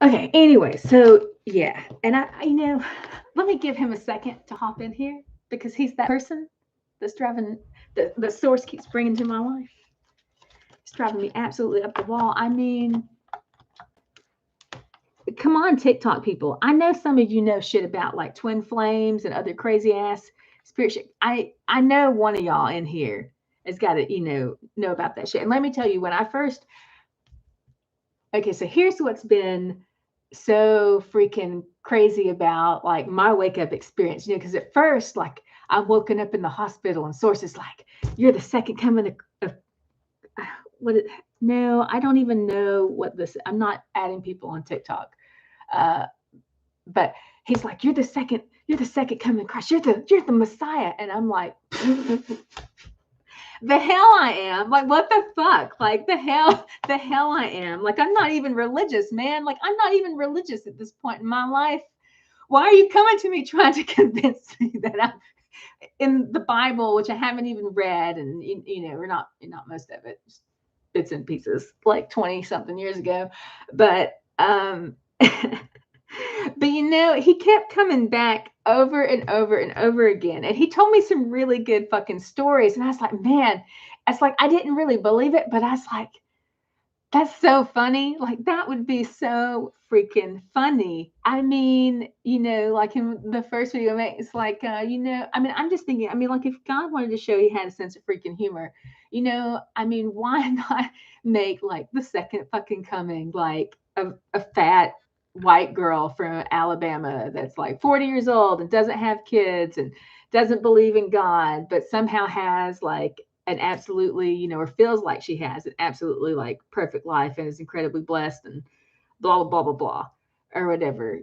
Okay, anyway, so yeah, and let me give him a second to hop in here because he's that person that's driving the source keeps bringing to my life. It's driving me absolutely up the wall. I mean, come on, TikTok people. I know some of you know shit about like Twinflames and other crazy ass spirit shit. I know one of y'all in here has got to know about that shit. And let me tell you, when I first okay, so here's what's been so freaking crazy about like my wake up experience, because at first, like, I'm woken up in the hospital and sources like, you're the second coming of what it, no, I don't even know what this, I'm not adding people on TikTok. Uh, but he's like, you're the second coming of Christ. You're the Messiah. And I'm like, the hell I am. Like, what the fuck? Like, the hell I am. Like, I'm not even religious, man. Like, I'm not even religious at this point in my life. Why are you coming to me trying to convince me that I'm in the Bible, which I haven't even read, and we're not most of it, just bits and pieces, like 20 something years ago. But but he kept coming back over and over and over again. And he told me some really good fucking stories. And I was like, man, it's like I didn't really believe it, but I was like, that's so funny. Like, that would be so freaking funny. I mean, like in the first video, it's like, I mean, I'm just thinking, I mean, like, if God wanted to show he had a sense of freaking humor, I mean, why not make like the second fucking coming, like a fat white girl from Alabama that's like 40 years old and doesn't have kids and doesn't believe in God, but somehow has like an absolutely, or feels like she has an absolutely like perfect life and is incredibly blessed and blah, blah, blah, blah, blah, or whatever.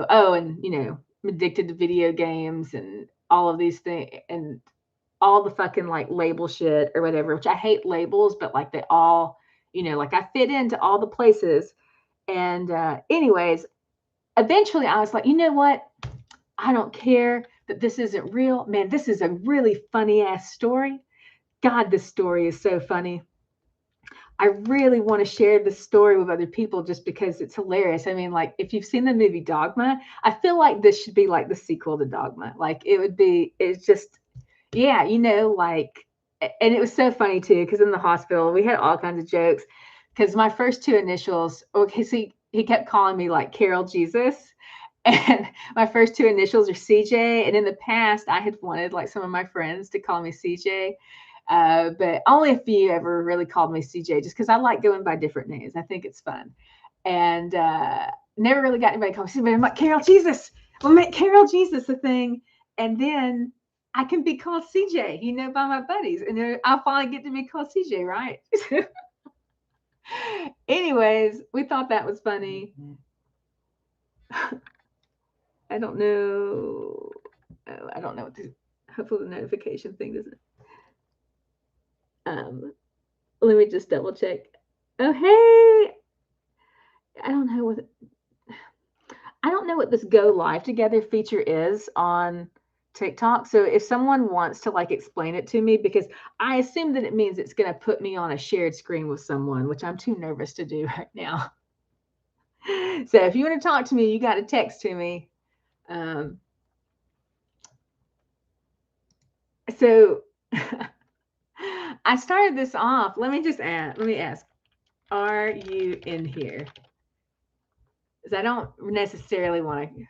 Oh, and, I'm addicted to video games and all of these things and all the fucking like label shit or whatever, which I hate labels, but like they all, like I fit into all the places. And, anyways, eventually I was like, you know what? I don't care that this isn't real. Man, this is a really funny ass story. God, this story is so funny. I really want to share this story with other people just because it's hilarious. I mean, like, if you've seen the movie Dogma, I feel like this should be like the sequel to Dogma. Like, it's just, yeah, like, and it was so funny too, because in the hospital, we had all kinds of jokes. Because my first two initials, okay, so he kept calling me like Carol Jesus. And my first two initials are CJ. And in the past, I had wanted like some of my friends to call me CJ. But only a few ever really called me CJ just because I like going by different names. I think it's fun. And never really got anybody to call me CJ. But I'm like, Carol Jesus. We'll make Carol Jesus a thing. And then I can be called CJ, by my buddies. And then I'll finally get to be called CJ, right? Anyways, we thought that was funny. I don't know. Oh, I don't know what hopefully the notification thing doesn't. Let me just double check. Oh, hey. I don't know what this go live together feature is on TikTok. So if someone wants to like explain it to me, because I assume that it means it's going to put me on a shared screen with someone, which I'm too nervous to do right now. So if you want to talk to me, you got to text to me. So I started this off. Let me ask, are you in here? Because I don't necessarily want to.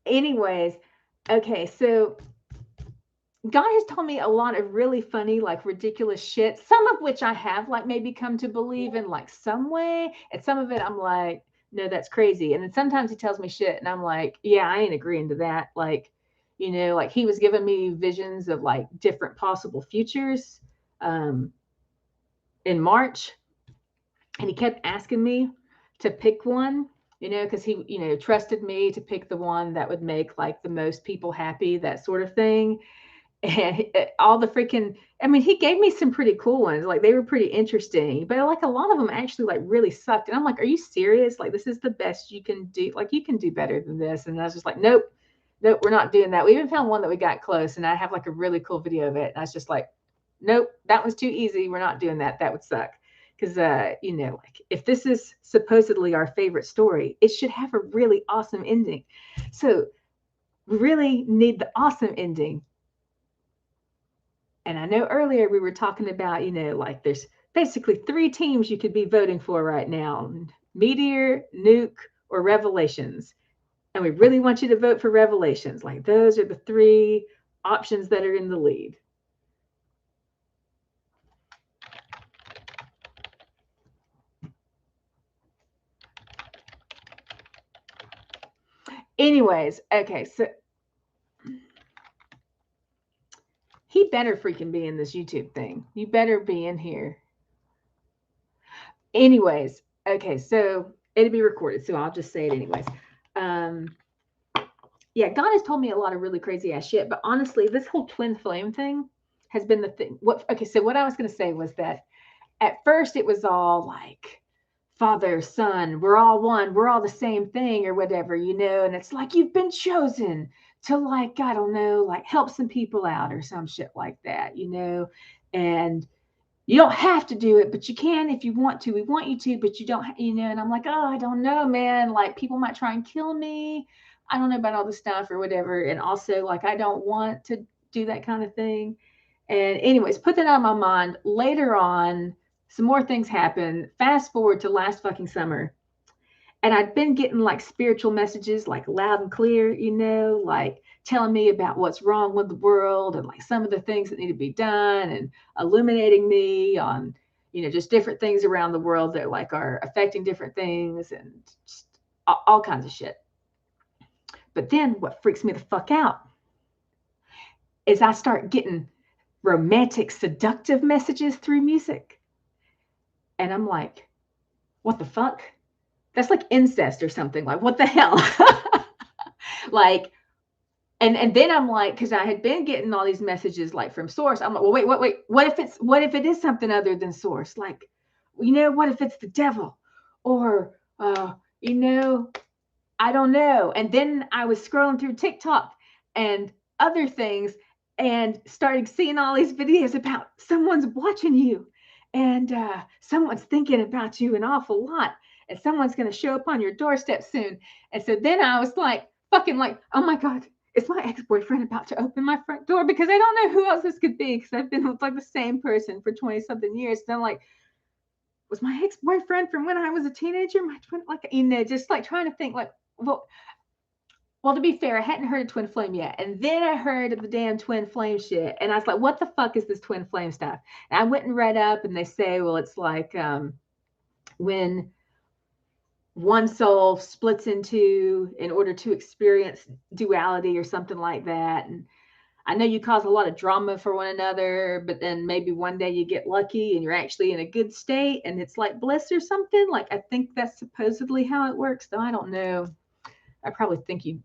Anyways, okay, so God has told me a lot of really funny, like ridiculous shit, some of which I have like maybe come to believe in like some way. And some of it I'm like, no, that's crazy. And then sometimes he tells me shit and I'm like, yeah, I ain't agreeing to that. Like, like he was giving me visions of like different possible futures in March. And he kept asking me to pick one, because he, trusted me to pick the one that would make like the most people happy, that sort of thing. And all the freaking, I mean, he gave me some pretty cool ones. Like they were pretty interesting, but like a lot of them actually like really sucked. And I'm like, are you serious? Like, this is the best you can do. Like, you can do better than this. And I was just like, nope, we're not doing that. We even found one that we got close and I have like a really cool video of it. And I was just like, nope, that was too easy. We're not doing that. That would suck. Because, like if this is supposedly our favorite story, it should have a really awesome ending. So we really need the awesome ending. And I know earlier we were talking about, like there's basically three teams you could be voting for right now: Meteor, Nuke, or Revelations. And we really want you to vote for Revelations. Like those are the three options that are in the lead. Anyways, okay, so he better freaking be in this YouTube thing. You better be in here. Anyways, okay, so it'll be recorded, so I'll just say it anyways. Yeah, God has told me a lot of really crazy ass shit, but honestly, this whole twin flame thing has been the thing. So what I was gonna say was that at first it was all like father, son, we're all one, we're all the same thing or whatever, and it's like you've been chosen to, like, I don't know, like help some people out or some shit like that, and you don't have to do it, but you can if you want to. We want you to, but you don't, and I'm like, oh, I don't know, man. Like people might try and kill me. I don't know about all this stuff or whatever. And also, like, I don't want to do that kind of thing. And anyways, put that out of my mind. Later on, some more things happen. Fast forward to last fucking summer. And I'd been getting like spiritual messages, like loud and clear, like telling me about what's wrong with the world and like some of the things that need to be done and illuminating me on, just different things around the world that like are affecting different things and just all kinds of shit. But then what freaks me the fuck out is I start getting romantic, seductive messages through music. And I'm like, what the fuck? That's like incest or something. Like, what the hell? Like, and then I'm like, because I had been getting all these messages like from source. I'm like, well, wait. What if it is something other than source? Like, what if it's the devil? Or I don't know. And then I was scrolling through TikTok and other things and started seeing all these videos about someone's watching you and someone's thinking about you an awful lot and someone's going to show up on your doorstep soon. And so then I was like, fucking like, oh my God, is my ex-boyfriend about to open my front door? Because I don't know who else this could be because I've been with like the same person for 20 something years. So I'm like, was my ex-boyfriend from when I was a teenager? My twin, like, just like trying to think like, well, to be fair, I hadn't heard of twin flame yet. And then I heard of the damn twin flame shit. And I was like, what the fuck is this twin flame stuff? And I went and read up and they say, well, it's like when one soul splits into in order to experience duality or something like that. And I know you cause a lot of drama for one another, but then maybe one day you get lucky and you're actually in a good state and it's like bliss or something. Like, I think that's supposedly how it works, though I don't know. I probably think you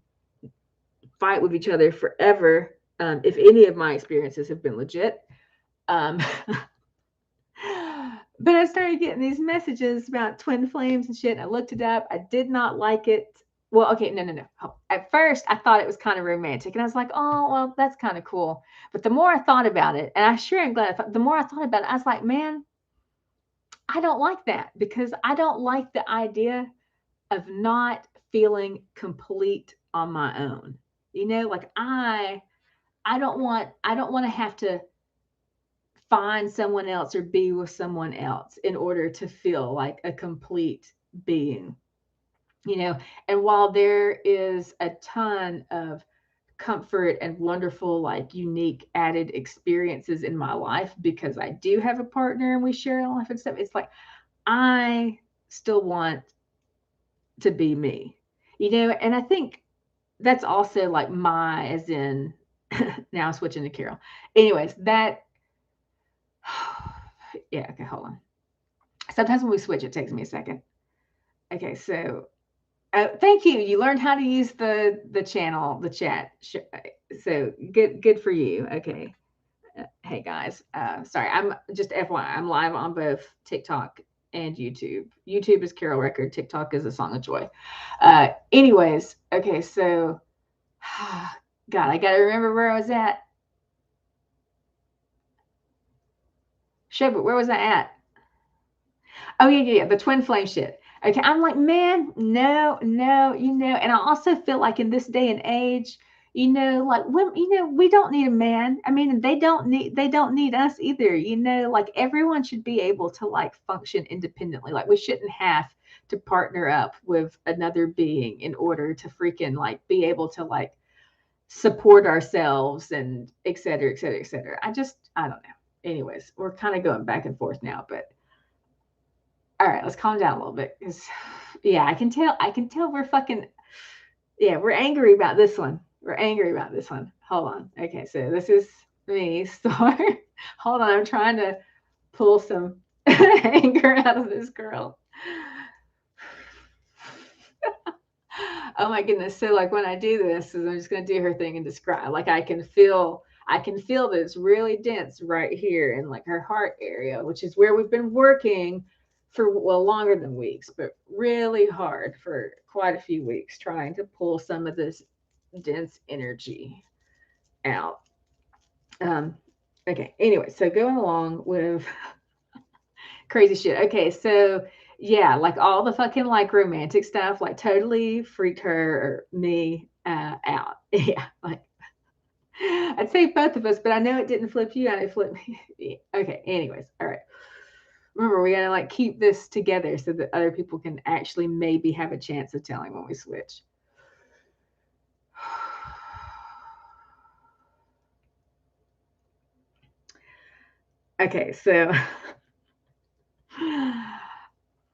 fight with each other forever if any of my experiences have been legit. But I started getting these messages about twin flames and shit. And I looked it up. I did not like it. Well, okay, no. At first, I thought it was kind of romantic, and I was like, "Oh, well, that's kind of cool." But the more I thought about it, and I sure am glad. The more I thought about it, I was like, "Man, I don't like that because I don't like the idea of not feeling complete on my own. Like I don't want to have to find someone else or be with someone else in order to feel like a complete being. And while there is a ton of comfort and wonderful, like unique added experiences in my life because I do have a partner and we share a life and stuff, it's like I still want to be me, and I think that's also like my, as in, now I'm switching to Carol. Anyways, that, yeah, okay, hold on. Sometimes when we switch, it takes me a second. Okay, so thank you. You learned how to use the channel, the chat. So good for you. Okay. Hey guys, sorry, I'm just FYI, I'm live on both TikTok and YouTube. YouTube is Carol Record, TikTok is A Song of Joy. Anyways, okay, so God, I gotta remember where I was at. Shit, but where was I at? Oh yeah. The twin flame shit. Okay, I'm like, man, no, no, and I also feel like in this day and age, like women, we don't need a man. I mean, they don't need us either. Like everyone should be able to like function independently. Like we shouldn't have to partner up with another being in order to freaking like be able to like support ourselves and et cetera, et cetera, et cetera. I don't know. Anyways, we're kind of going back and forth now, but all right, let's calm down a little bit because, yeah, I can tell we're fucking, yeah, we're angry about this one. We're angry about this one. Hold on. Okay, so this is me. Star. Hold on, I'm trying to pull some anger out of this girl. Oh my goodness. So like when I do this, is I'm just gonna do her thing and describe. Like I can feel that it's really dense right here in like her heart area, which is where we've been working for well longer than weeks, but really hard for quite a few weeks trying to pull some of this dense energy out. Um, okay. Anyway, so going along with crazy shit. Okay, so yeah, like all the fucking like romantic stuff, like totally freaked her or me out. Yeah, like I'd say both of us, but I know it didn't flip you and it flipped me. Okay, anyways, all right. Remember, we gotta like keep this together so that other people can actually maybe have a chance of telling when we switch. Okay, so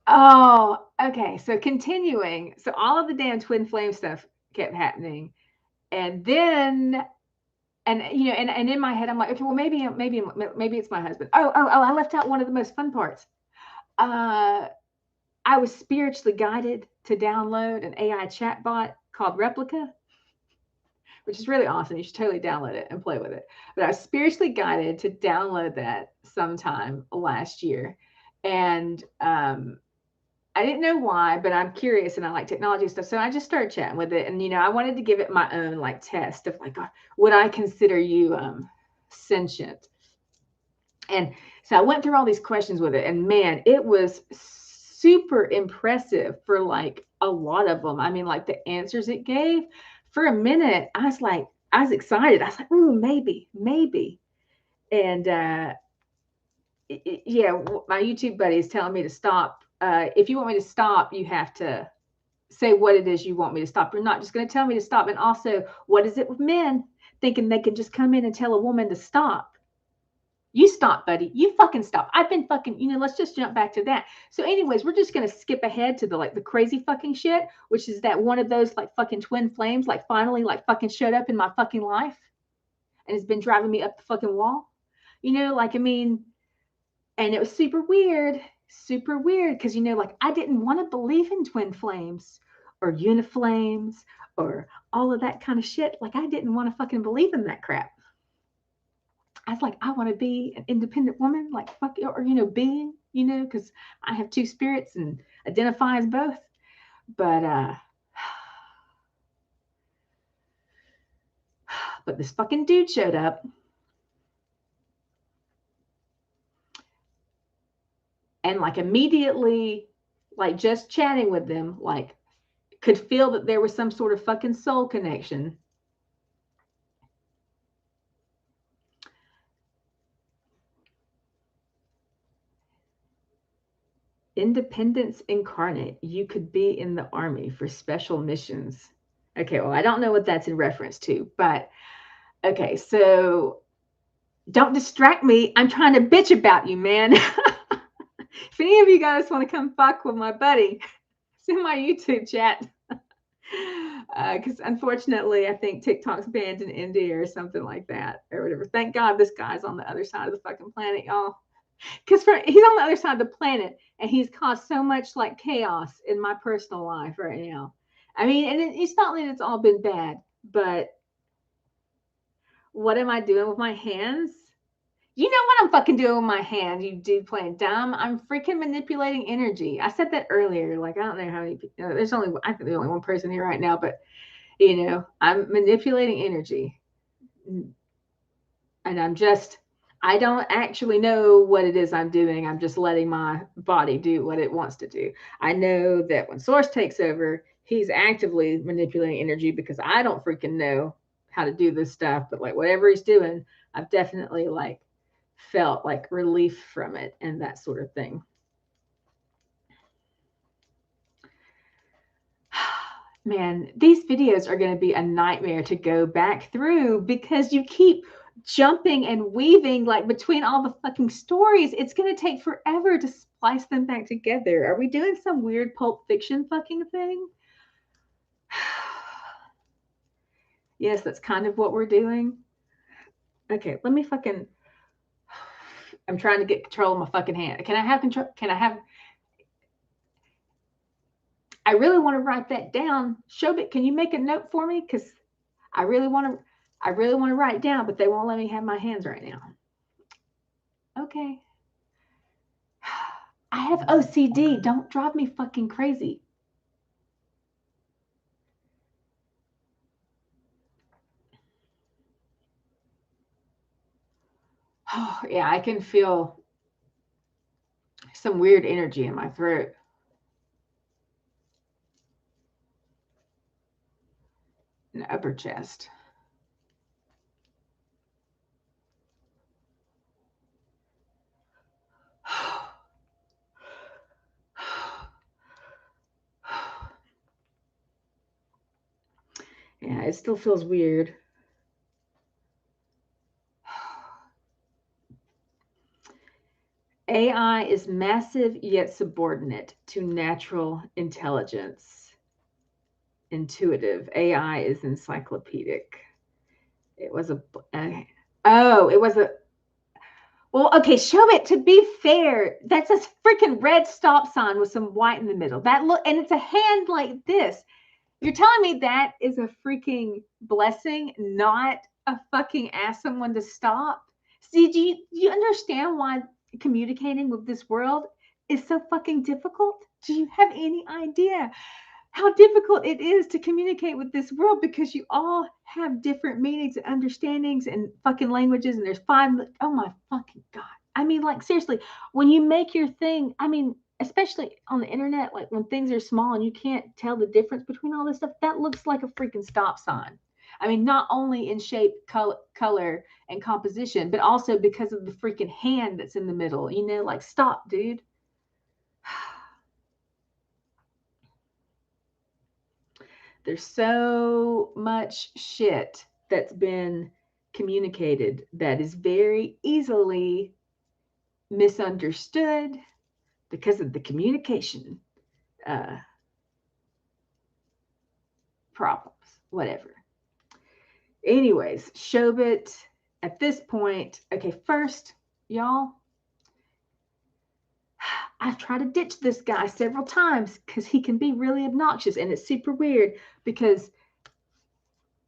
oh, okay. So continuing, so all of the damn twin flame stuff kept happening, and then and in my head I'm like, okay, well maybe it's my husband. Oh, I left out one of the most fun parts. Uh, I was spiritually guided to download an AI chatbot called Replica, which is really awesome. You should totally download it and play with it. But I was spiritually guided to download that sometime last year, and I didn't know why, but I'm curious and I like technology stuff. So I just started chatting with it. And, I wanted to give it my own like test of like, would I consider you sentient? And so I went through all these questions with it. And man, it was super impressive for like a lot of them. I mean, like the answers it gave for a minute, I was excited. I was like, ooh, maybe. And yeah, my YouTube buddy is telling me to stop. If you want me to stop, you have to say what it is you want me to stop. You're not just going to tell me to stop. And also, what is it with men thinking they can just come in and tell a woman to stop? You stop, buddy. You fucking stop. I've been fucking, let's just jump back to that. So, anyways, we're just gonna skip ahead to the crazy fucking shit, which is that one of those like fucking twin flames, like finally like fucking showed up in my fucking life and has been driving me up the fucking wall. Like I mean, and it was super weird, because like I didn't want to believe in twin flames or uniflames or all of that kind of shit. Like I didn't want to fucking believe in that crap. I was like, I want to be an independent woman, like fuck, or being, because I have two spirits and identify as both. But but this fucking dude showed up, and like immediately, like just chatting with them, like could feel that there was some sort of fucking soul connection. Independence incarnate. You could be in the army for special missions. Okay, well, I don't know what that's in reference to, but okay, so don't distract me. I'm trying to bitch about you, man. If any of you guys want to come fuck with my buddy, it's in my YouTube chat. Because unfortunately, I think TikTok's banned in India or something like that, or whatever. Thank God this guy's on the other side of the fucking planet, y'all. Because he's on the other side of the planet, and he's caused so much like chaos in my personal life right now. I mean, and it's not that it's all been bad, but what am I doing with my hands? You know what I'm fucking doing with my hands, you dude playing dumb. I'm freaking manipulating energy. I said that earlier. Like, I don't know how many people, there's only, I think there's only one person here right now, but, I'm manipulating energy. And I'm just, I don't actually know what it is I'm doing. I'm just letting my body do what it wants to do. I know that when Source takes over, he's actively manipulating energy because I don't freaking know how to do this stuff. But like whatever he's doing, I've definitely like felt like relief from it and that sort of thing. Man, these videos are going to be a nightmare to go back through because you keep jumping and weaving like between all the fucking stories. It's going to take forever to splice them back together. Are we doing some weird Pulp Fiction fucking thing? Yes, that's kind of what we're doing. Okay, let me fucking. I'm trying to get control of my fucking hand. Can I have control? Can I have. I really want to write that down. Shobit, can you make a note for me? Because I really want to. I really want to write it down, but they won't let me have my hands right now. Okay. I have OCD. Don't drive me fucking crazy. Oh, yeah, I can feel some weird energy in my throat. And upper chest. Yeah, it still feels weird. AI is massive yet subordinate to natural intelligence. Intuitive. AI is encyclopedic. It was a. Oh, it was a. Well, okay, show it. To be fair, that's a freaking red stop sign with some white in the middle. That look, and it's a hand like this. You're telling me that is a freaking blessing, not a fucking ask someone to stop? See, do you understand why communicating with this world is so fucking difficult? Do you have any idea how difficult it is to communicate with this world because you all have different meanings and understandings and fucking languages and there's five. Oh my fucking god. I mean, like seriously, when you make your thing, I mean, especially on the internet, like when things are small and you can't tell the difference between all this stuff, that looks like a freaking stop sign. I mean, not only in shape, color, and composition, but also because of the freaking hand that's in the middle. You know, like stop, dude. There's so much shit that's been communicated that is very easily misunderstood because of the communication uh, problems, whatever. Anyways, Shobit, at this point, okay, first, y'all, I've tried to ditch this guy several times because he can be really obnoxious and it's super weird because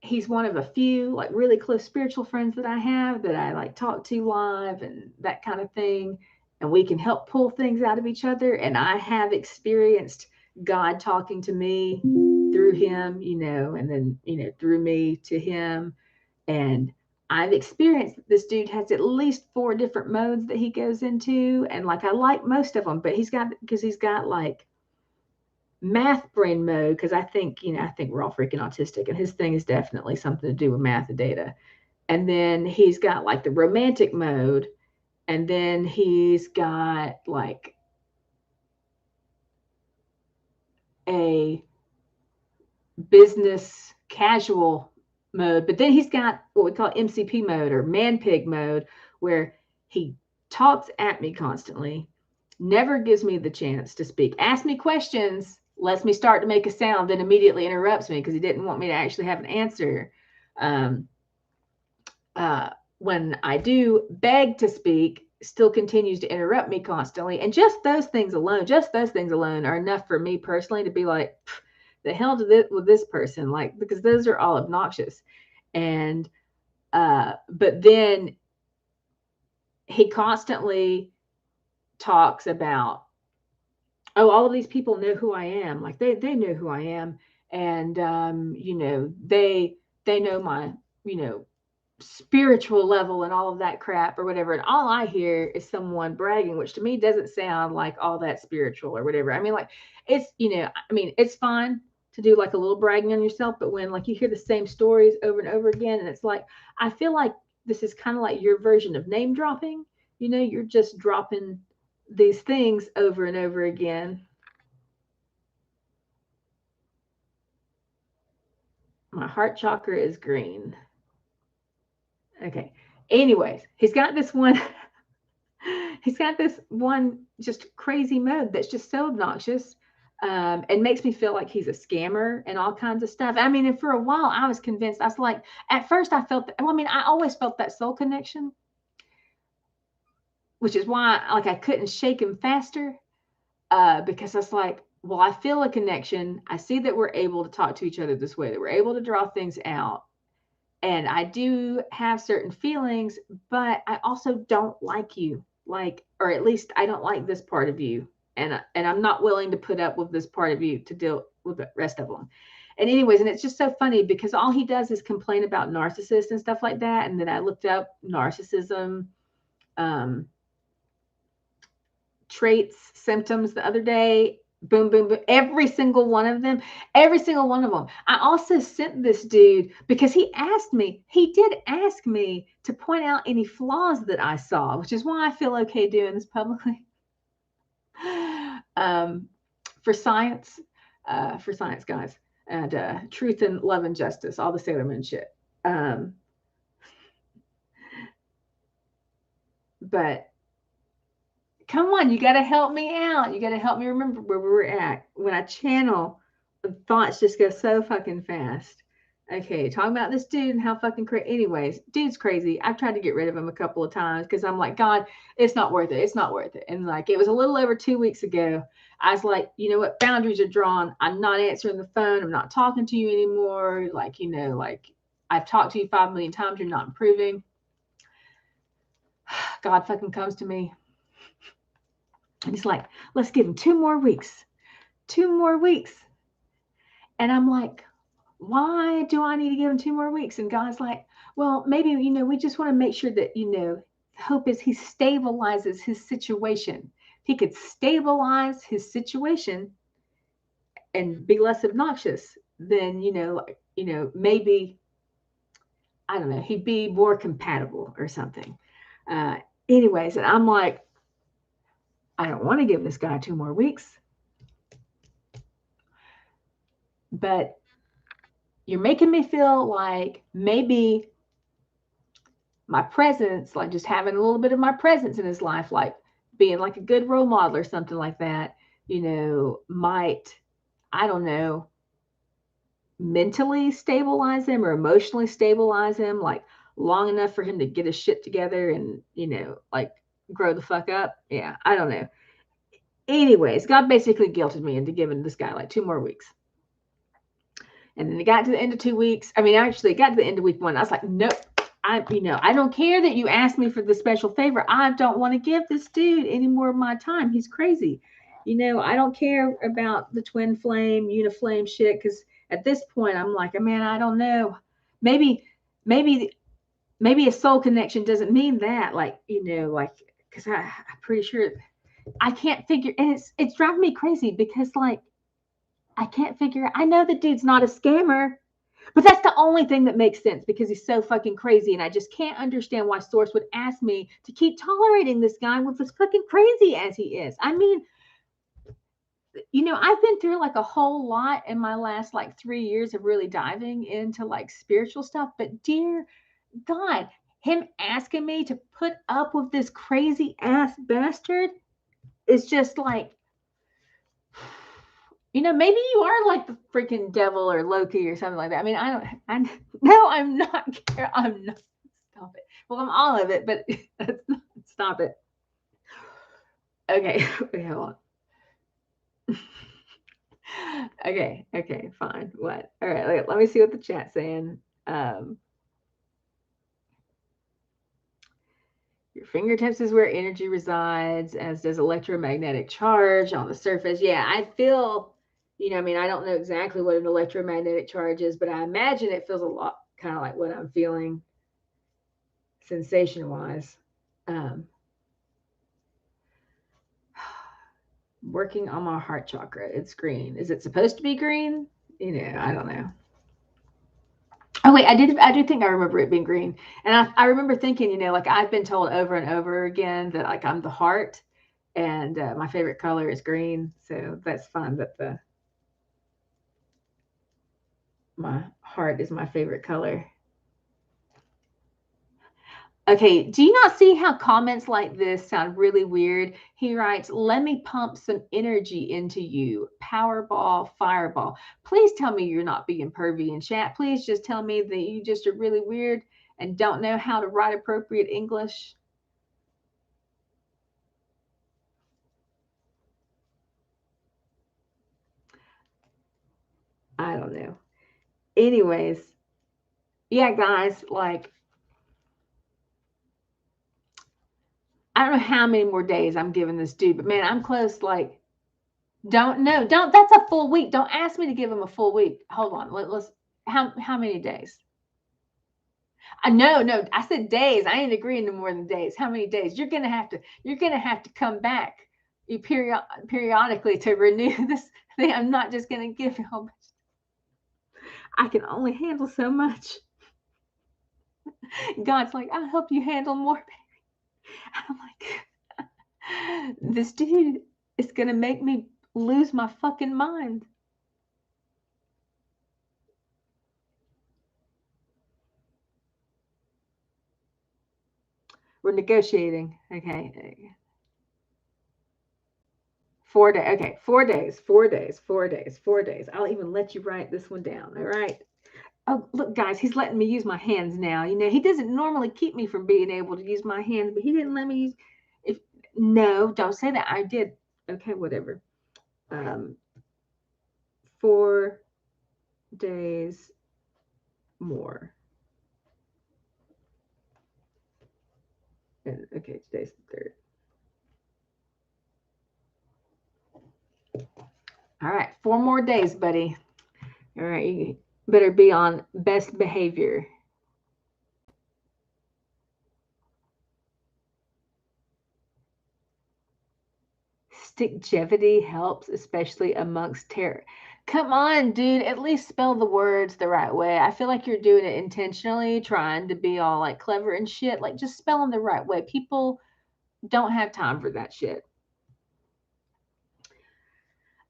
he's one of a few like really close spiritual friends that I have that I like talk to live and that kind of thing. And we can help pull things out of each other. And I have experienced God talking to me through him, you know, and then, you know, through me to him. And I've experienced that this dude has at least 4 different modes that he goes into. And like I like most of them, but he's got like math brain mode because I think, you know, I think we're all freaking autistic and his thing is definitely something to do with math and data. And then he's got like the romantic mode and then he's got like a business casual mode, but then he's got what we call MCP mode or man pig mode where he talks at me constantly, never gives me the chance to speak, asks me questions, lets me start to make a sound, then immediately interrupts me because he didn't want me to actually have an answer. Um, when I do beg to speak, still continues to interrupt me constantly. And just those things alone are enough for me personally to be like, the hell to this, with this person, like, because those are all obnoxious. And, but then he constantly talks about, oh, all of these people know who I am. Like they know who I am. And, you know, they know my, you know, spiritual level and all of that crap or whatever. And all I hear is someone bragging, which to me doesn't sound like all that spiritual or whatever. I mean, like, it's, I mean, it's fine to do like a little bragging on yourself, but when like you hear the same stories over and over again, and it's like, I feel like this is kind of like your version of name dropping. You're just dropping these things over and over again. My heart chakra is green. Okay. Anyways, he's got this one just crazy mode that's just so obnoxious, and makes me feel like he's a scammer and all kinds of stuff. I mean, and for a while I was convinced. I was like, at first I felt that, well, I mean, I always felt that soul connection, which is why like I couldn't shake him faster, because I was like, well, I feel a connection. I see that we're able to talk to each other this way, that we're able to draw things out. And I do have certain feelings, but I also don't like you, like, or at least I don't like this part of you, and I'm not willing to put up with this part of you to deal with the rest of them. And anyways, and it's just so funny because all he does is complain about narcissists and stuff like that. And then I looked up narcissism, um, traits, symptoms the other day. Boom, boom, boom. Every single one of them. I also sent this dude because he did ask me to point out any flaws that I saw, which is why I feel okay doing this publicly. um, for science, guys, and truth and love and justice, all the Sailor Moon shit. Um, but come on, you got to help me out. You got to help me remember where we were at. When I channel, the thoughts just go so fucking fast. Okay, talking about this dude and how fucking crazy. Anyways, dude's crazy. I've tried to get rid of him a couple of times because I'm like, God, it's not worth it. It's not worth it. And like, it was a little over 2 weeks ago. I was like, you know what? Boundaries are drawn. I'm not answering the phone. I'm not talking to you anymore. Like, like I've talked to you 5 million times. You're not improving. God fucking comes to me. And he's like, let's give him 2 more weeks. 2 more weeks. And I'm like, why do I need to give him 2 more weeks? And God's like, well, maybe, we just want to make sure that, hope is he stabilizes his situation. He could stabilize his situation and be less obnoxious, then, maybe, I don't know, he'd be more compatible or something. Uh, Anyways, and I'm like, I don't want to give this guy 2 more weeks, but you're making me feel like maybe my presence, like just having a little bit of my presence in his life, like being like a good role model or something like that, might, I don't know, mentally stabilize him or emotionally stabilize him, like long enough for him to get his shit together and, like grow the fuck up. Yeah, I don't know. Anyways, God basically guilted me into giving this guy like 2 more weeks. And then it got to the end of 2 weeks. I mean, actually, it got to the end of week one. I was like, nope. I don't care that you asked me for the special favor. I don't want to give this dude any more of my time. He's crazy. I don't care about the twin flame, uniflame shit. Because at this point, I'm like, man, I don't know. Maybe, maybe, maybe a soul connection doesn't mean that. Like, like, because I'm pretty sure I can't figure, and it's driving me crazy because like I can't figure. I know the dude's not a scammer. But that's the only thing that makes sense because he's so fucking crazy. And I just can't understand why Source would ask me to keep tolerating this guy with as fucking crazy as he is. I mean, I've been through like a whole lot in my last like 3 years of really diving into like spiritual stuff. But dear God, him asking me to put up with this crazy ass bastard is just like, maybe you are like the freaking devil or Loki or something like that. I mean, no, I'm not. I'm not. Stop it. Well, I'm all of it, but that's not, stop it. Okay. Wait, hold on. Okay, fine. What? All right, let me see what the chat's saying. Your fingertips is where energy resides, as does electromagnetic charge on the surface. Yeah, I feel, I mean, I don't know exactly what an electromagnetic charge is, but I imagine it feels a lot kind of like what I'm feeling. sensation wise. Working on my heart chakra. It's green. Is it supposed to be green? I don't know. Oh wait, I do think I remember it being green. And I remember thinking, like I've been told over and over again that like I'm the heart and my favorite color is green. So that's fun that my heart is my favorite color. Okay, do you not see how comments like this sound really weird? He writes, let me pump some energy into you. Powerball, fireball. Please tell me you're not being pervy in chat. Please just tell me that you just are really weird and don't know how to write appropriate English. I don't know. Anyways, yeah, guys, like, I don't know how many more days I'm giving this dude, but man, I'm close. Like, don't, that's a full week. Don't ask me to give him a full week. Hold on. Let's, how many days? No, I said days. I ain't agreeing to more than days. How many days? You're gonna have to come back periodically to renew this thing. I'm not just gonna give you a whole bunch. I can only handle so much. God's like, I'll help you handle more, baby. I'm like, this dude is gonna make me lose my fucking mind. We're negotiating. Okay. 4 days. Okay, 4 days, 4 days, 4 days, 4 days. I'll even let you write this one down. All right. Oh, look, guys, he's letting me use my hands now. He doesn't normally keep me from being able to use my hands, but he didn't let me use. If no, don't say that. I did. Okay, whatever. 4 days more. And, okay, today's the 3rd. All right, 4 more days, buddy. All right, you better be on best behavior. Stickjevity helps, especially amongst terror. Come on, dude. At least spell the words the right way. I feel like you're doing it intentionally, trying to be all like clever and shit. Like, just spell them the right way. People don't have time for that shit.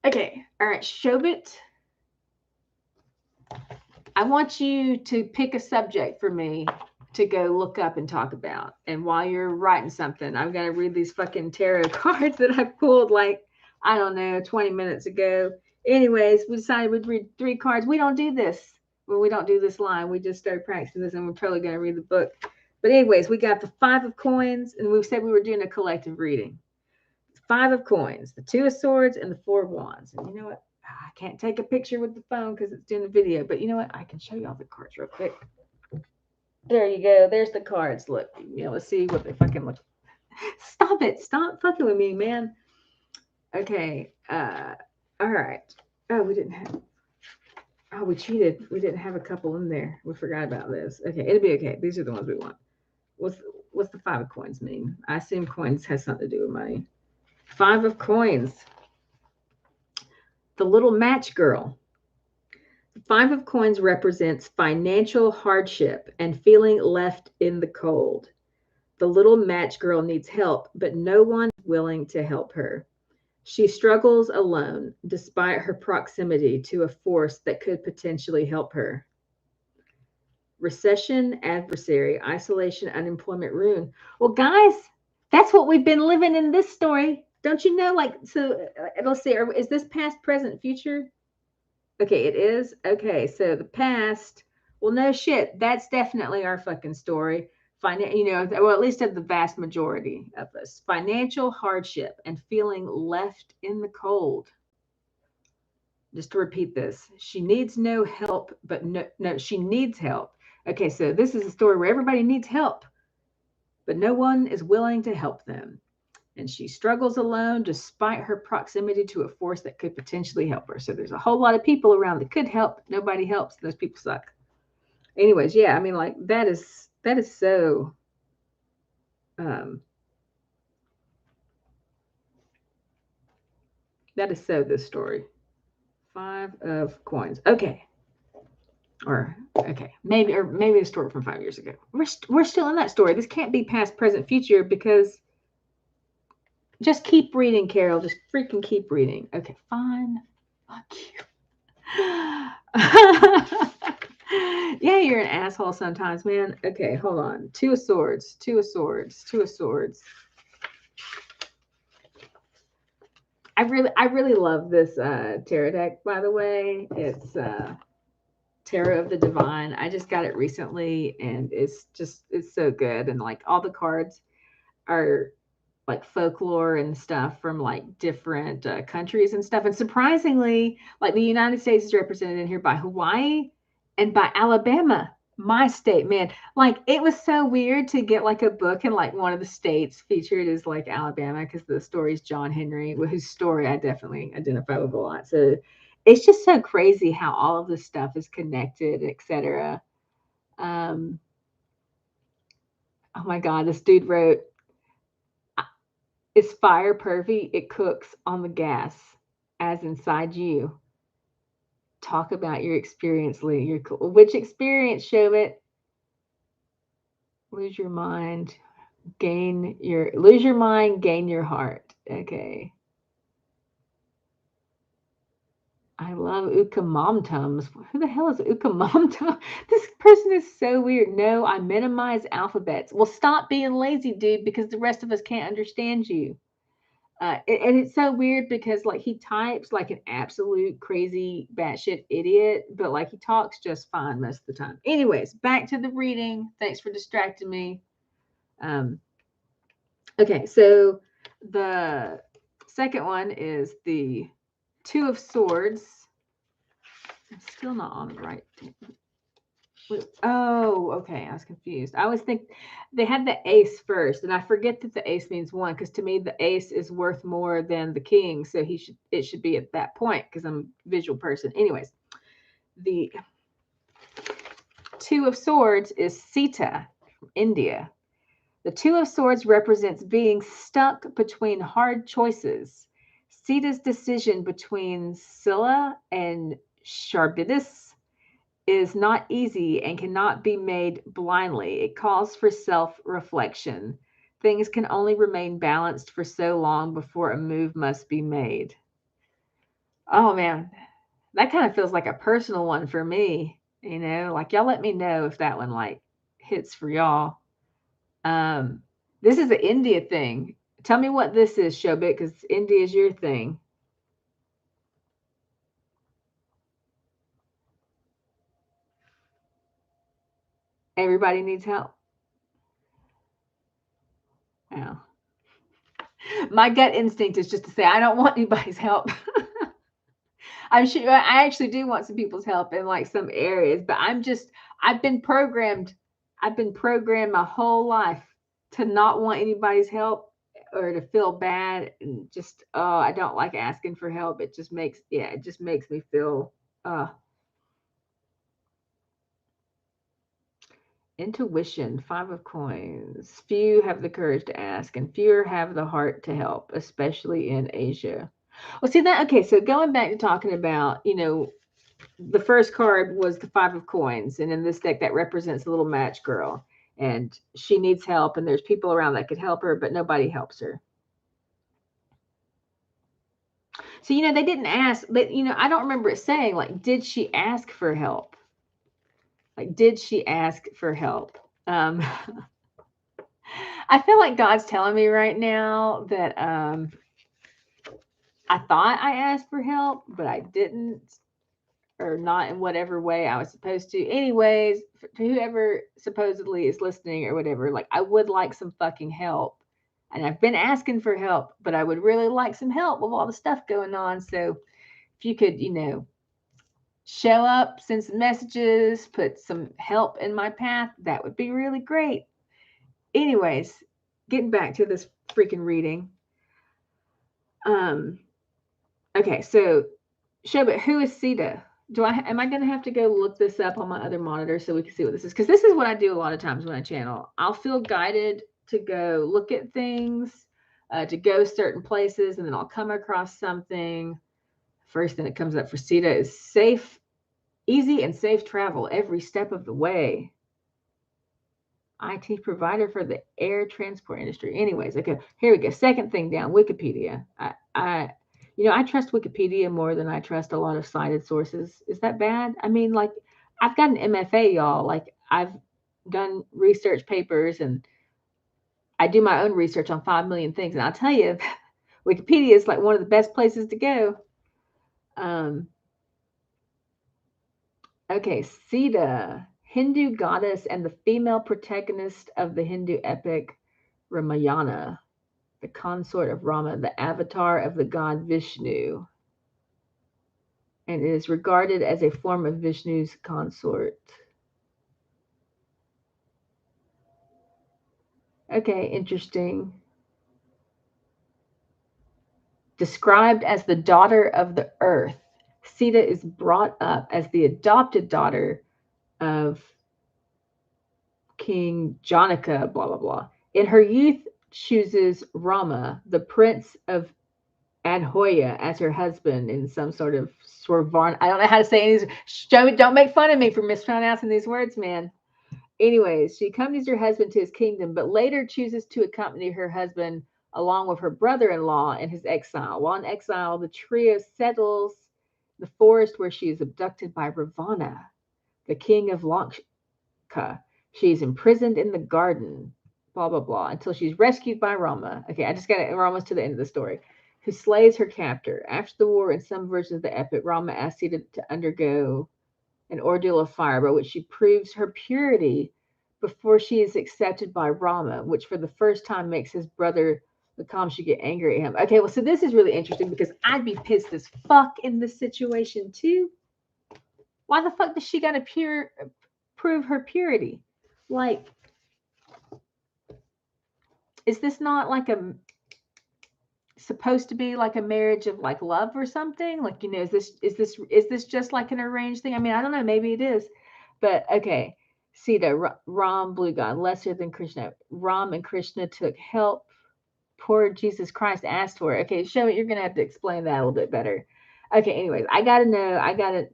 Okay. All right. Shobit, I want you to pick a subject for me to go look up and talk about. And while you're writing something, I'm going to read these fucking tarot cards that I pulled like, I don't know, 20 minutes ago. Anyways, we decided we'd read 3 cards. We don't do this. Well, we don't do this line. We just started practicing this and we're totally going to read the book. But anyways, we got the 5 of coins and we said we were doing a collective reading. 5 of coins, the 2 of swords, and the 4 of wands. And you know what? I can't take a picture with the phone because it's doing a video. But you know what? I can show you all the cards real quick. There you go. There's the cards. Look, let's see what they fucking look. Stop it. Stop fucking with me, man. Okay. All right. Oh, we didn't have. Oh, we cheated. We didn't have a couple in there. We forgot about this. Okay, it'll be okay. These are the ones we want. What's the 5 of coins mean? I assume coins has something to do with money. 5 of coins. The little match girl. The 5 of coins represents financial hardship and feeling left in the cold. The little match girl needs help, but no one is willing to help her. She struggles alone, despite her proximity to a force that could potentially help her. Recession, adversary, isolation, unemployment, ruin. Well, guys, that's what we've been living in this story. Don't you know? Like, so let's see, is this past, present, future? Okay, it is. Okay, so the past, well, no shit. That's definitely our fucking story. Well, at least of the vast majority of us. Financial hardship and feeling left in the cold. Just to repeat this, she needs no help, but no, she needs help. Okay, so this is a story where everybody needs help, but no one is willing to help them. And she struggles alone despite her proximity to a force that could potentially help her. So there's a whole lot of people around that could help. Nobody helps. Those people suck. Anyways, yeah, I mean, like that is so That is so this story. 5 of coins. Okay. Or okay, maybe a story from 5 years ago. We're still in that story. This can't be past, present, future because just keep reading, Carol. Just freaking keep reading. Okay, fine. Fuck you. Yeah, you're an asshole sometimes, man. Okay, hold on. 2 of Swords. 2 of Swords. 2 of Swords. I really love this tarot deck, by the way. It's Tarot of the Divine. I just got it recently and it's so good. And like all the cards are like folklore and stuff from like different countries and stuff. And surprisingly, like the United States is represented in here by Hawaii and by Alabama, my state, man. Like it was so weird to get like a book and like one of the states featured is like Alabama because the story's John Henry, whose story I definitely identify with a lot. So it's just so crazy how all of this stuff is connected, etc. Um, oh my God, this dude wrote, is fire pervy? It cooks on the gas, as inside you. Talk about your experience, Lee. Your which experience? Show it. Lose your mind, lose your mind, gain your heart. Okay. I love Ukamamtums. Who the hell is Ukamamtum? This person is so weird. No, I minimize alphabets. Well, stop being lazy, dude, because the rest of us can't understand you. And it's so weird because like he types like an absolute crazy batshit idiot, but like he talks just fine most of the time. Anyways, back to the reading. Thanks for distracting me. Um, okay, so the second one is the 2 of Swords. I'm still not on the right. Oh, okay. I was confused. I always think they had the ace first, and I forget that the ace means one because to me the ace is worth more than the king, so it should be at that point because I'm a visual person. Anyways, the 2 of Swords is Sita from India. The 2 of Swords represents being stuck between hard choices. Sita's decision between Scylla and Charybdis is not easy and cannot be made blindly. It calls for self reflection. Things can only remain balanced for so long before a move must be made. Oh man, that kind of feels like a personal one for me. Like y'all let me know if that one like hits for y'all. This is an India thing. Tell me what this is, Shobit, because India is your thing. Everybody needs help. Oh. My gut instinct is just to say I don't want anybody's help. I'm sure I actually do want some people's help in like some areas, but I've been programmed. I've been programmed my whole life to not want anybody's help or to feel bad and just I don't like asking for help. It just makes me feel intuition, 5 of Coins. Few have the courage to ask, and fewer have the heart to help, especially in Asia. Well, see that okay. So going back to talking about, the first card was the 5 of Coins, and in this deck that represents a little match girl, and she needs help, and there's people around that could help her, but nobody helps her. So they didn't ask, but I don't remember it saying like, did she ask for help? Like, did she ask for help? I feel like God's telling me right now that I thought I asked for help, but I didn't, or not in whatever way I was supposed to. Anyways, to whoever supposedly is listening or whatever, like I would like some fucking help. And I've been asking for help, but I would really like some help with all the stuff going on. So if you could, show up, send some messages, put some help in my path, that would be really great. Anyways, getting back to this freaking reading. Okay, so Shobit, who is Sita? Am I gonna have to go look this up on my other monitor so we can see what this is? Because this is what I do a lot of times when I channel. I'll feel guided to go look at things, to go certain places, and then I'll come across something. First thing that comes up for Sita is safe, easy and safe travel every step of the way. IT provider for the air transport industry. Anyways, okay, here we go. Second thing down, Wikipedia. I trust Wikipedia more than I trust a lot of cited sources. Is that bad? I mean, like, I've got an MFA, y'all. Like, I've done research papers and I do my own research on 5 million things. And I'll tell you, Wikipedia is like one of the best places to go. Um, okay, Sita, Hindu goddess and the female protagonist of the Hindu epic Ramayana, the consort of Rama, the avatar of the god Vishnu, and it is regarded as a form of Vishnu's consort. Okay, interesting. Described as the daughter of the earth, Sita is brought up as the adopted daughter of King Janaka, blah, blah, blah. In her youth, chooses Rama, the prince of Adhoya, as her husband in some sort of Swarvarn. I don't know how to say these. Don't make fun of me for mispronouncing these words, man. Anyways, she accompanies her husband to his kingdom, but later chooses to accompany her husband along with her brother-in-law in his exile. While in exile, the trio settles the forest where she is abducted by Ravana, the king of Lanka. She is imprisoned in the garden, blah, blah, blah, until she's rescued by Rama. Okay, I just got it. We're almost to the end of the story. Who slays her captor. After the war, in some versions of the epic, Rama asks Sita to undergo an ordeal of fire by which she proves her purity before she is accepted by Rama, which for the first time makes his brother Lakamshi get angry at him. Okay, well, so this is really interesting because I'd be pissed as fuck in this situation too. Why the fuck does she gotta prove her purity? Like, is this not like a supposed to be like a marriage of like love or something? Like, is this just like an arranged thing? I mean, I don't know, maybe it is. But okay. Sita, Ram, blue god, lesser than Krishna. Ram and Krishna took help. Poor Jesus Christ asked for it. Okay, show it. You're gonna have to explain that a little bit better. Okay, anyways,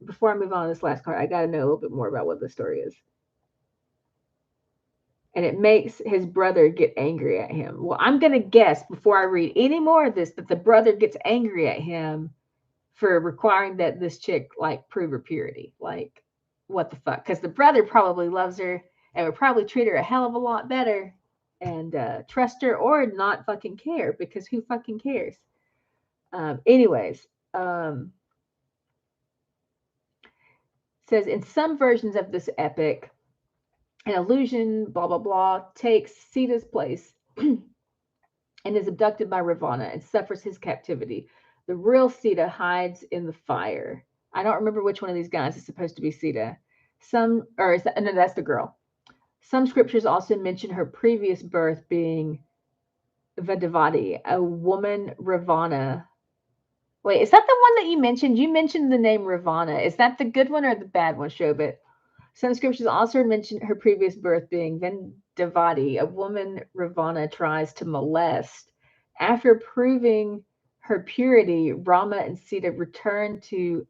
before I move on to this last card, I gotta know a little bit more about what the story is. And it makes his brother get angry at him. Well, I'm going to guess before I read any more of this that the brother gets angry at him for requiring that this chick like prove her purity. Like, what the fuck? Because the brother probably loves her and would probably treat her a hell of a lot better and trust her or not fucking care because who fucking cares? Anyways, says in some versions of this epic, an illusion, blah, blah, blah, takes Sita's place and is abducted by Ravana and suffers his captivity. The real Sita hides in the fire. I don't remember which one of these guys is supposed to be Sita. No, that's the girl. Some scriptures also mention her previous birth being Vedavati, a woman Ravana. Wait, is that the one that you mentioned? You mentioned the name Ravana. Is that the good one or the bad one, Shobit? Some scriptures also mention her previous birth being Vendavati, a woman Ravana tries to molest. After proving her purity, Rama and Sita return to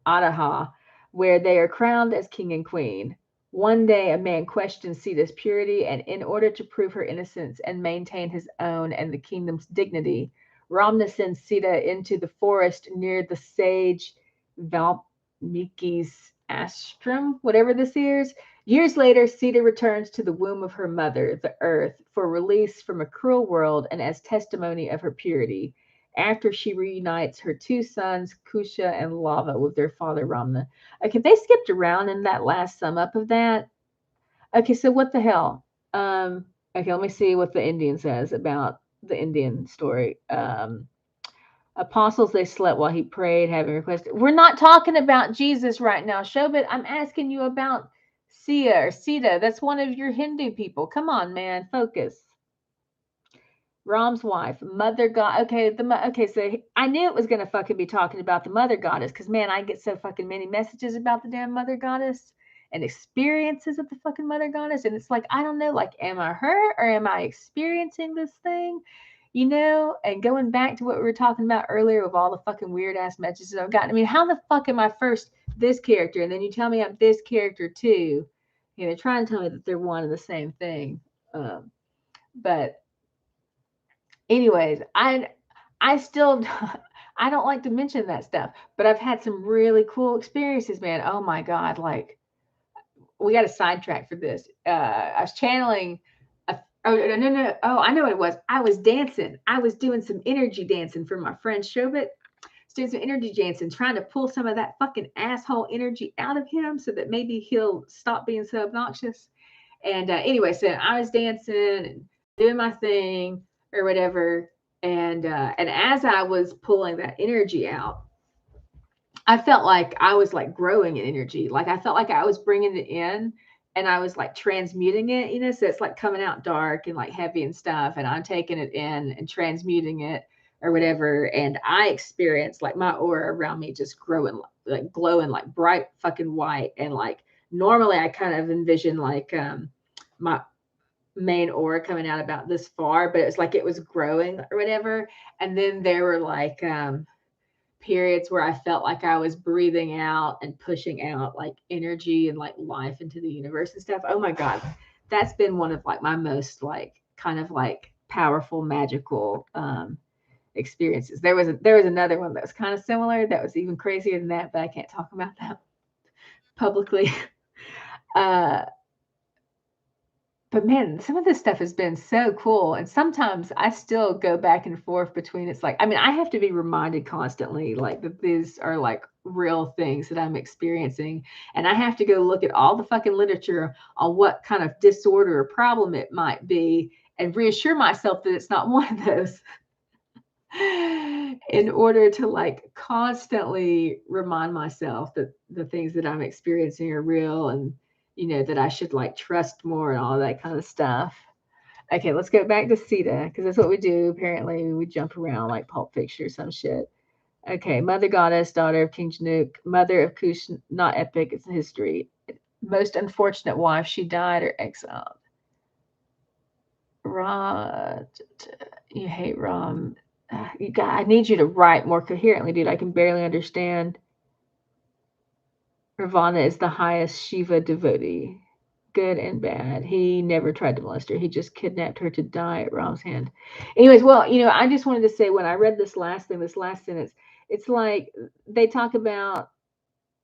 Adaha, where they are crowned as king and queen. One day, a man questions Sita's purity, and in order to prove her innocence and maintain his own and the kingdom's dignity, Ramna sends Sita into the forest near the sage Valmiki's ashram, whatever this is. Years later, Sita returns to the womb of her mother, the earth, for release from a cruel world and as testimony of her purity. After she reunites her two sons, Kusha and Lava, with their father, Ramna. Okay, they skipped around in that last sum up of that. Okay, so what the hell? Okay, let me see what the Indian says about the Indian story. Apostles, they slept while he prayed, having requested. We're not talking about Jesus right now, Shobit. I'm asking you about Sia or Sita. That's one of your Hindu people. Come on, man, focus. Ram's wife, mother god. Okay, so I knew it was gonna fucking be talking about the mother goddess, because man, I get so fucking many messages about the damn mother goddess, and experiences of the fucking mother goddess. And it's like, I don't know, like, am I her or am I experiencing this thing? You know, and going back to what we were talking about earlier with all the fucking weird ass messages I've gotten. I mean, how the fuck am I first this character and then you tell me I'm this character too? You know, trying to tell me that they're one and the same thing. But anyways, I still I don't like to mention that stuff, but I've had some really cool experiences, man. Oh my god, like we got a sidetrack for this. I was channeling. Oh no! Oh, I know what it was. I was dancing. I was doing some energy dancing for my friend Shobit. Doing some energy dancing, trying to pull some of that fucking asshole energy out of him, so that maybe he'll stop being so obnoxious. And anyway, so I was dancing and doing my thing or whatever. And as I was pulling that energy out, I felt like I was like growing in energy. Like I felt like I was bringing it in and I was like transmuting it, you know, so it's like coming out dark and like heavy and stuff. And I'm taking it in and transmuting it or whatever. And I experienced like my aura around me just growing, like glowing, like bright fucking white. And like normally I kind of envision like my main aura coming out about this far, but it was like it was growing or whatever. And then there were like, periods where I felt like I was breathing out and pushing out like energy and like life into the universe and stuff. Oh my God. That's been one of like my most like kind of like powerful, magical experiences. There was another one that was kind of similar that was even crazier than that, but I can't talk about that publicly. uh but man, some of this stuff has been so cool. And sometimes I still go back and forth between it's like, I mean, I have to be reminded constantly, like, that these are like real things that I'm experiencing. And I have to go look at all the fucking literature on what kind of disorder or problem it might be and reassure myself that it's not one of those in order to like constantly remind myself that the things that I'm experiencing are real and you know that I should like trust more and all that kind of stuff. Okay, let's go back to Sita because that's what we do. Apparently, we jump around like Pulp Fiction or some shit. Okay, Mother Goddess, daughter of King Januk, mother of Kush, not epic, it's history. Most unfortunate wife, she died or exiled. Ra, you hate Ram. I need you to write more coherently, dude. I can barely understand. Ravana is the highest Shiva devotee, good and bad. He never tried to molest her. He just kidnapped her to die at Ram's hand. Anyways, well, you know, I just wanted to say when I read this last thing, this last sentence, it's like they talk about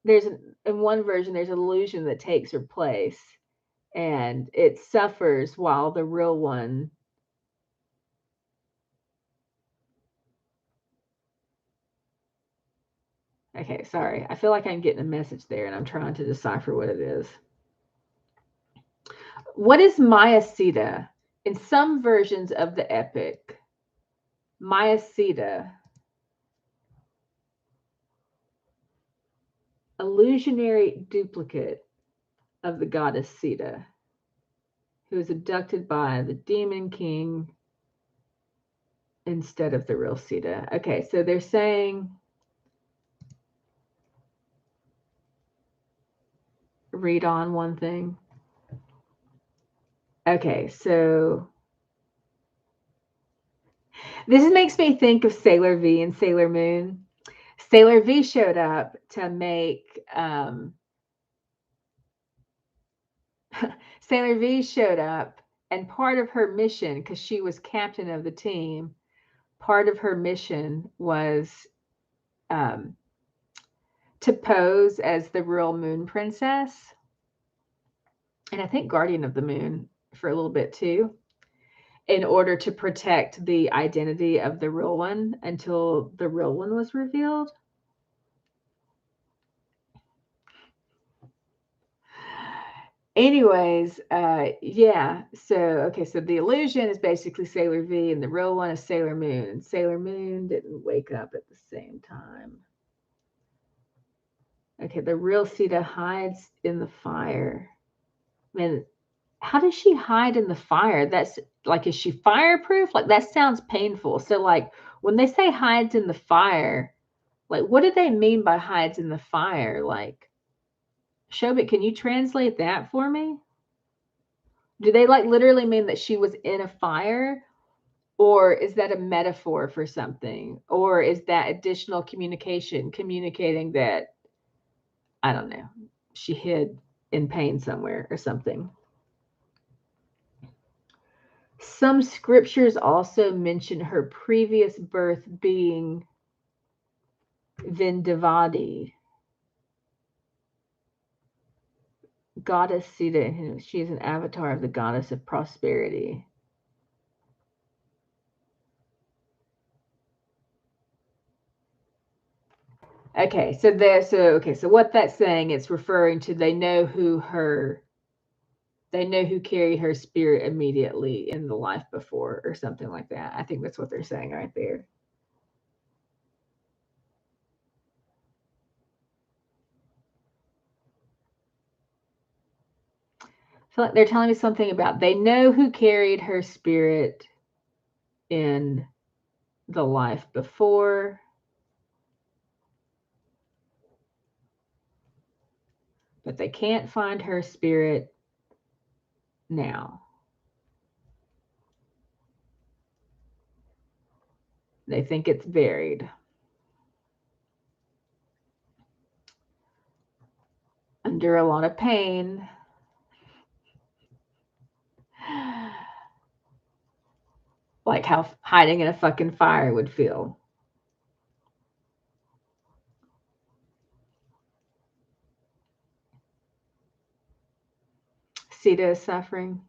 in one version there's an illusion that takes her place and it suffers while the real one Okay, sorry. I feel like I'm getting a message there and I'm trying to decipher what it is. What is Maya Sita? In some versions of the epic, Maya Sita, illusionary duplicate of the goddess Sita, who is abducted by the demon king instead of the real Sita. Okay, so they're saying read on one thing. Okay, so this makes me think of Sailor V and Sailor Moon. Sailor V showed up to make Sailor V showed up, and part of her mission, because she was captain of the team, part of her mission was um, to pose as the real Moon Princess, and I think Guardian of the Moon for a little bit too, in order to protect the identity of the real one until the real one was revealed. Anyways, yeah. So okay, so the illusion is basically Sailor V, and the real one is Sailor Moon. And Sailor Moon didn't wake up at the same time. Okay, the real Sita hides in the fire. Man, how does she hide in the fire? That's like, is she fireproof? Like that sounds painful. So like when they say hides in the fire, like what do they mean by hides in the fire? Like Shobit, can you translate that for me? Do they like literally mean that she was in a fire? Or is that a metaphor for something? Or is that additional communication communicating that, I don't know, she hid in pain somewhere or something? Some scriptures also mention her previous birth being Vindavadi, goddess Sita, and she is an avatar of the goddess of prosperity. Okay, so what that's saying, it's referring to they know who carried her spirit immediately in the life before or something like that. I think that's what they're saying right there. I feel like they're telling me something about they know who carried her spirit in the life before, but they can't find her spirit now. They think it's buried under a lot of pain. Like how hiding in a fucking fire would feel. Sita is suffering.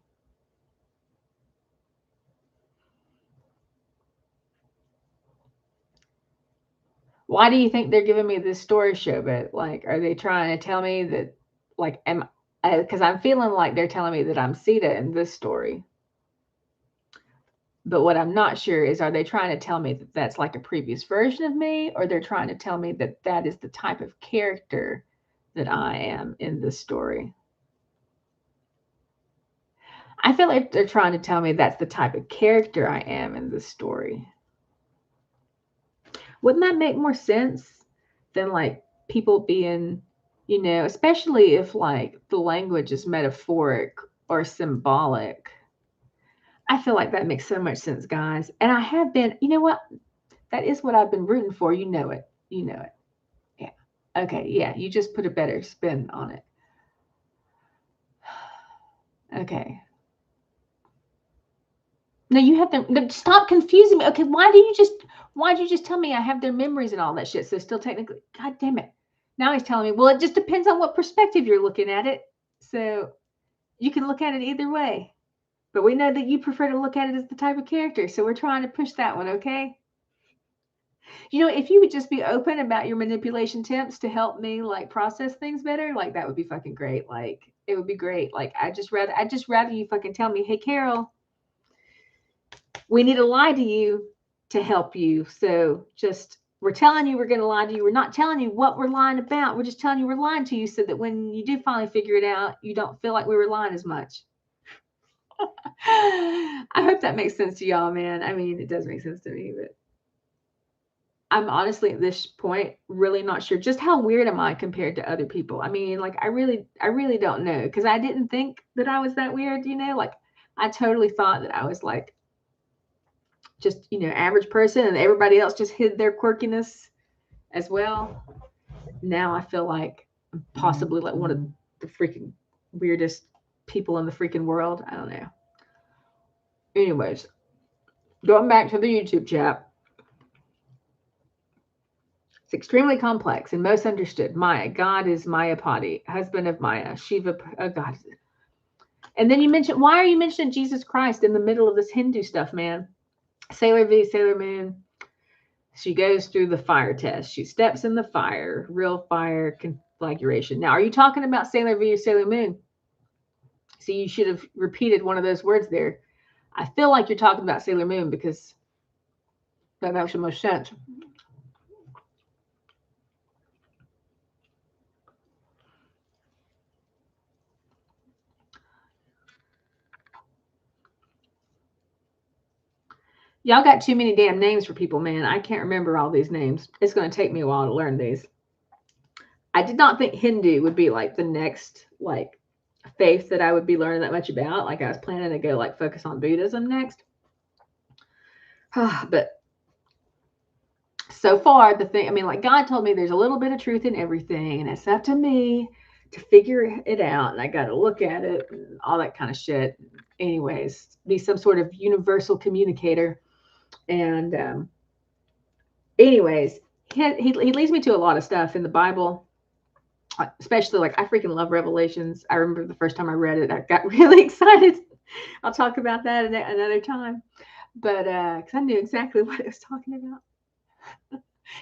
Why do you think they're giving me this story show? But like, are they trying to tell me that, like, am because I'm feeling like they're telling me that I'm Sita in this story. But what I'm not sure is, are they trying to tell me that that's like a previous version of me, or they're trying to tell me that that is the type of character that I am in this story? I feel like they're trying to tell me that's the type of character I am in this story. Wouldn't that make more sense than like people being, especially if like the language is metaphoric or symbolic? I feel like that makes so much sense, guys. And I have been, you know what? That is what I've been rooting for. You know it. You know it. Yeah. Okay. Yeah. You just put a better spin on it. Okay. No, you have them. No, stop confusing me. Okay. Why'd you just tell me I have their memories and all that shit? So still technically, God damn it. Now he's telling me, well, it just depends on what perspective you're looking at it. So you can look at it either way. But we know that you prefer to look at it as the type of character. So we're trying to push that one. Okay. If you would just be open about your manipulation tips to help me like process things better, like that would be fucking great. Like it would be great. Like I'd just rather you fucking tell me, hey Carol, we need to lie to you to help you. So just we're telling you we're gonna lie to you. We're not telling you what we're lying about. We're just telling you we're lying to you so that when you do finally figure it out, you don't feel like we were lying as much. I hope that makes sense to y'all, man. I mean, it does make sense to me, but I'm honestly at this point really not sure just how weird am I compared to other people. I mean, like I really don't know because I didn't think that I was that weird, like I totally thought that I was like just, average person and everybody else just hid their quirkiness as well. Now I feel like I'm possibly like one of the freaking weirdest people in the freaking world. I don't know. Anyways, going back to the YouTube chat. It's extremely complex and most understood. Maya, God is Mayapati, husband of Maya. Shiva, God. And then why are you mentioning Jesus Christ in the middle of this Hindu stuff, man? Sailor V, Sailor Moon. She goes through the fire test. She steps in the fire, real fire configuration. Now, are you talking about Sailor V or Sailor Moon? See, you should have repeated one of those words there. I feel like you're talking about Sailor Moon because that makes the most sense. Y'all got too many damn names for people, man. I can't remember all these names. It's going to take me a while to learn these. I did not think Hindu would be like the next like faith that I would be learning that much about. Like I was planning to go like focus on Buddhism next. But so far the thing, I mean, like God told me there's a little bit of truth in everything, and it's up to me to figure it out, and I got to look at it and all that kind of shit. Anyways, be some sort of universal communicator. And anyways, he leads me to a lot of stuff in the Bible, especially like I freaking love Revelations. I remember the first time I read it, I got really excited. I'll talk about that another time. But because I knew exactly what I was talking about.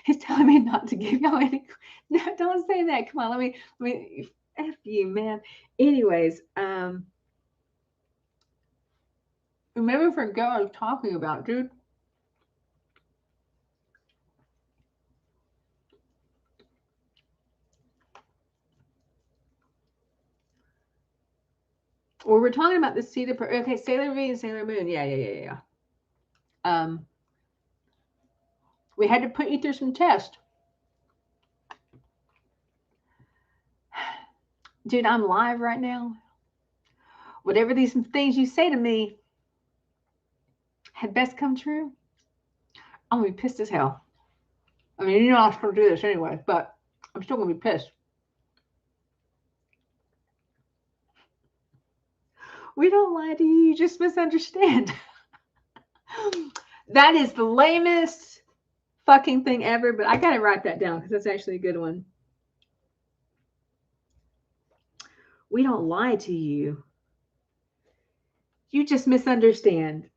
He's telling me not to give y'all any. No, don't say that. Come on, let me. F you, man. Anyways, maybe I forgot what I was talking about, dude. Or we're talking about the seed of okay, Sailor V and Sailor Moon. Yeah. Um, we had to put you through some tests. Dude, I'm live right now. Whatever these things you say to me had best come true, I'm gonna be pissed as hell. I mean, you know I'm supposed to do this anyway, but I'm still gonna be pissed. We don't lie to you, you just misunderstand. That is the lamest fucking thing ever, but I gotta write that down because that's actually a good one. We don't lie to you. You just misunderstand.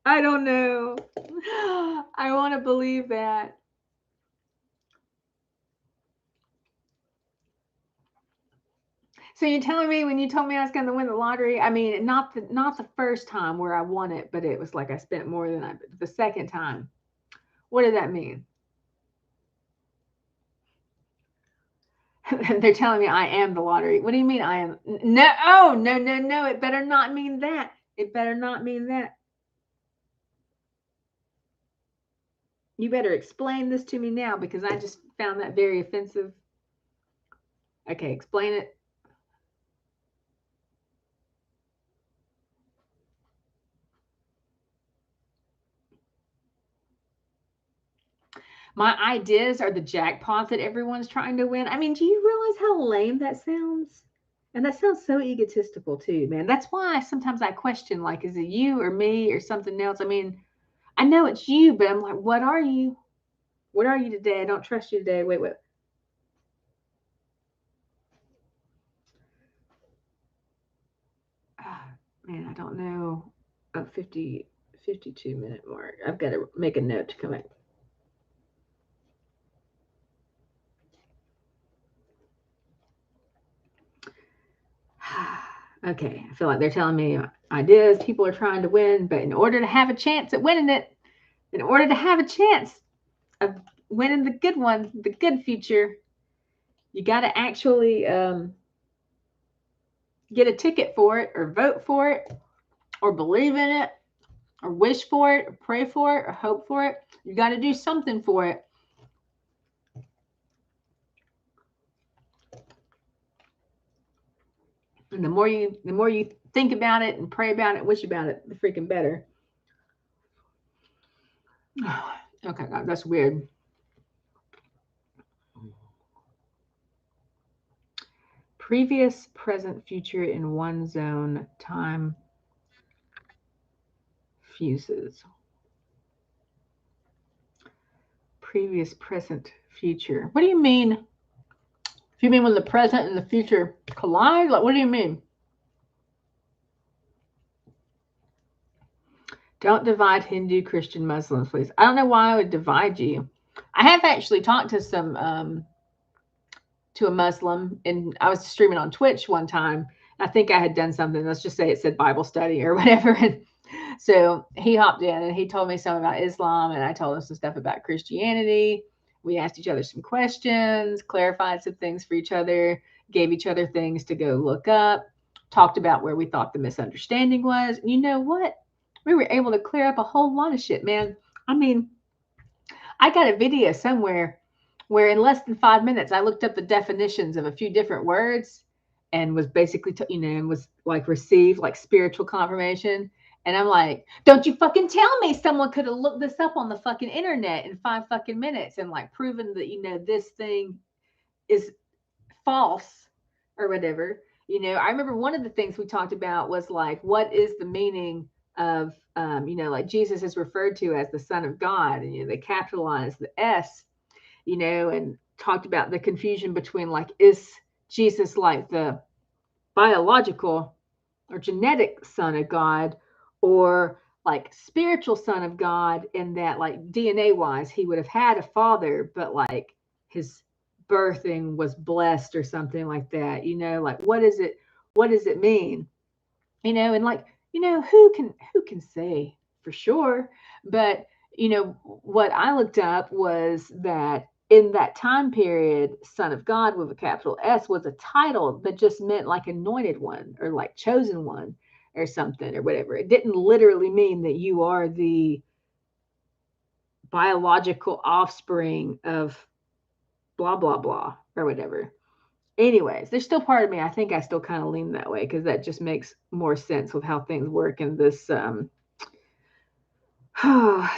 I don't know. I want to believe that. So you're telling me when you told me I was going to win the lottery, I mean, not the first time where I won it, but it was like I spent more than the second time. What did that mean? They're telling me I am the lottery. What do you mean I am? No, oh, no. It better not mean that. It better not mean that. You better explain this to me now because I just found that very offensive. Okay, explain it. My ideas are the jackpot that everyone's trying to win. I mean, do you realize how lame that sounds? And that sounds so egotistical too, man. That's why sometimes I question, like, is it you or me or something else? I mean, I know it's you, but I'm like, what are you? What are you today? I don't trust you today. Wait. Man, I don't know. A 52-minute mark. I've got to make a note to come back. Okay, I feel like they're telling me ideas people are trying to win, but in order to have a chance at winning it, in order to have a chance of winning the good one, the good future, you got to actually get a ticket for it, or vote for it, or believe in it, or wish for it, or pray for it, or hope for it. You got to do something for it. And the more you think about it and pray about it, wish about it, the freaking better. Okay, God, that's weird. Previous, present, future in one zone, time fuses. Previous, present, future. What do you mean? If you mean when the present and the future collide, like what do you mean? Don't divide Hindu, Christian, Muslims, please. I don't know why I would divide you. I have actually talked to a Muslim, and I was streaming on Twitch one time. I think I had done something. Let's just say it said Bible study or whatever. And so he hopped in and he told me some about Islam, and I told him some stuff about Christianity. We asked each other some questions, clarified some things for each other, gave each other things to go look up, talked about where we thought the misunderstanding was. And you know what? We were able to clear up a whole lot of shit, man. I mean, I got a video somewhere where in less than 5 minutes I looked up the definitions of a few different words and was basically, and was like received like spiritual confirmation. And I'm like, don't you fucking tell me someone could have looked this up on the fucking internet in 5 fucking minutes and like proven that, this thing is false or whatever. I remember one of the things we talked about was like, what is the meaning of, like Jesus is referred to as the Son of God, and they capitalize the S, and talked about the confusion between like, is Jesus like the biological or genetic Son of God, or like spiritual Son of God, in that like DNA wise he would have had a father, but like his birthing was blessed or something like that. Like what does it mean? And like, who can say for sure? But what I looked up was that in that time period, Son of God with a capital S was a title that just meant like anointed one or like chosen one or something or whatever. It didn't literally mean that you are the biological offspring of blah blah blah or whatever. Anyways, there's still part of me, I think I still kind of lean that way because that just makes more sense with how things work in this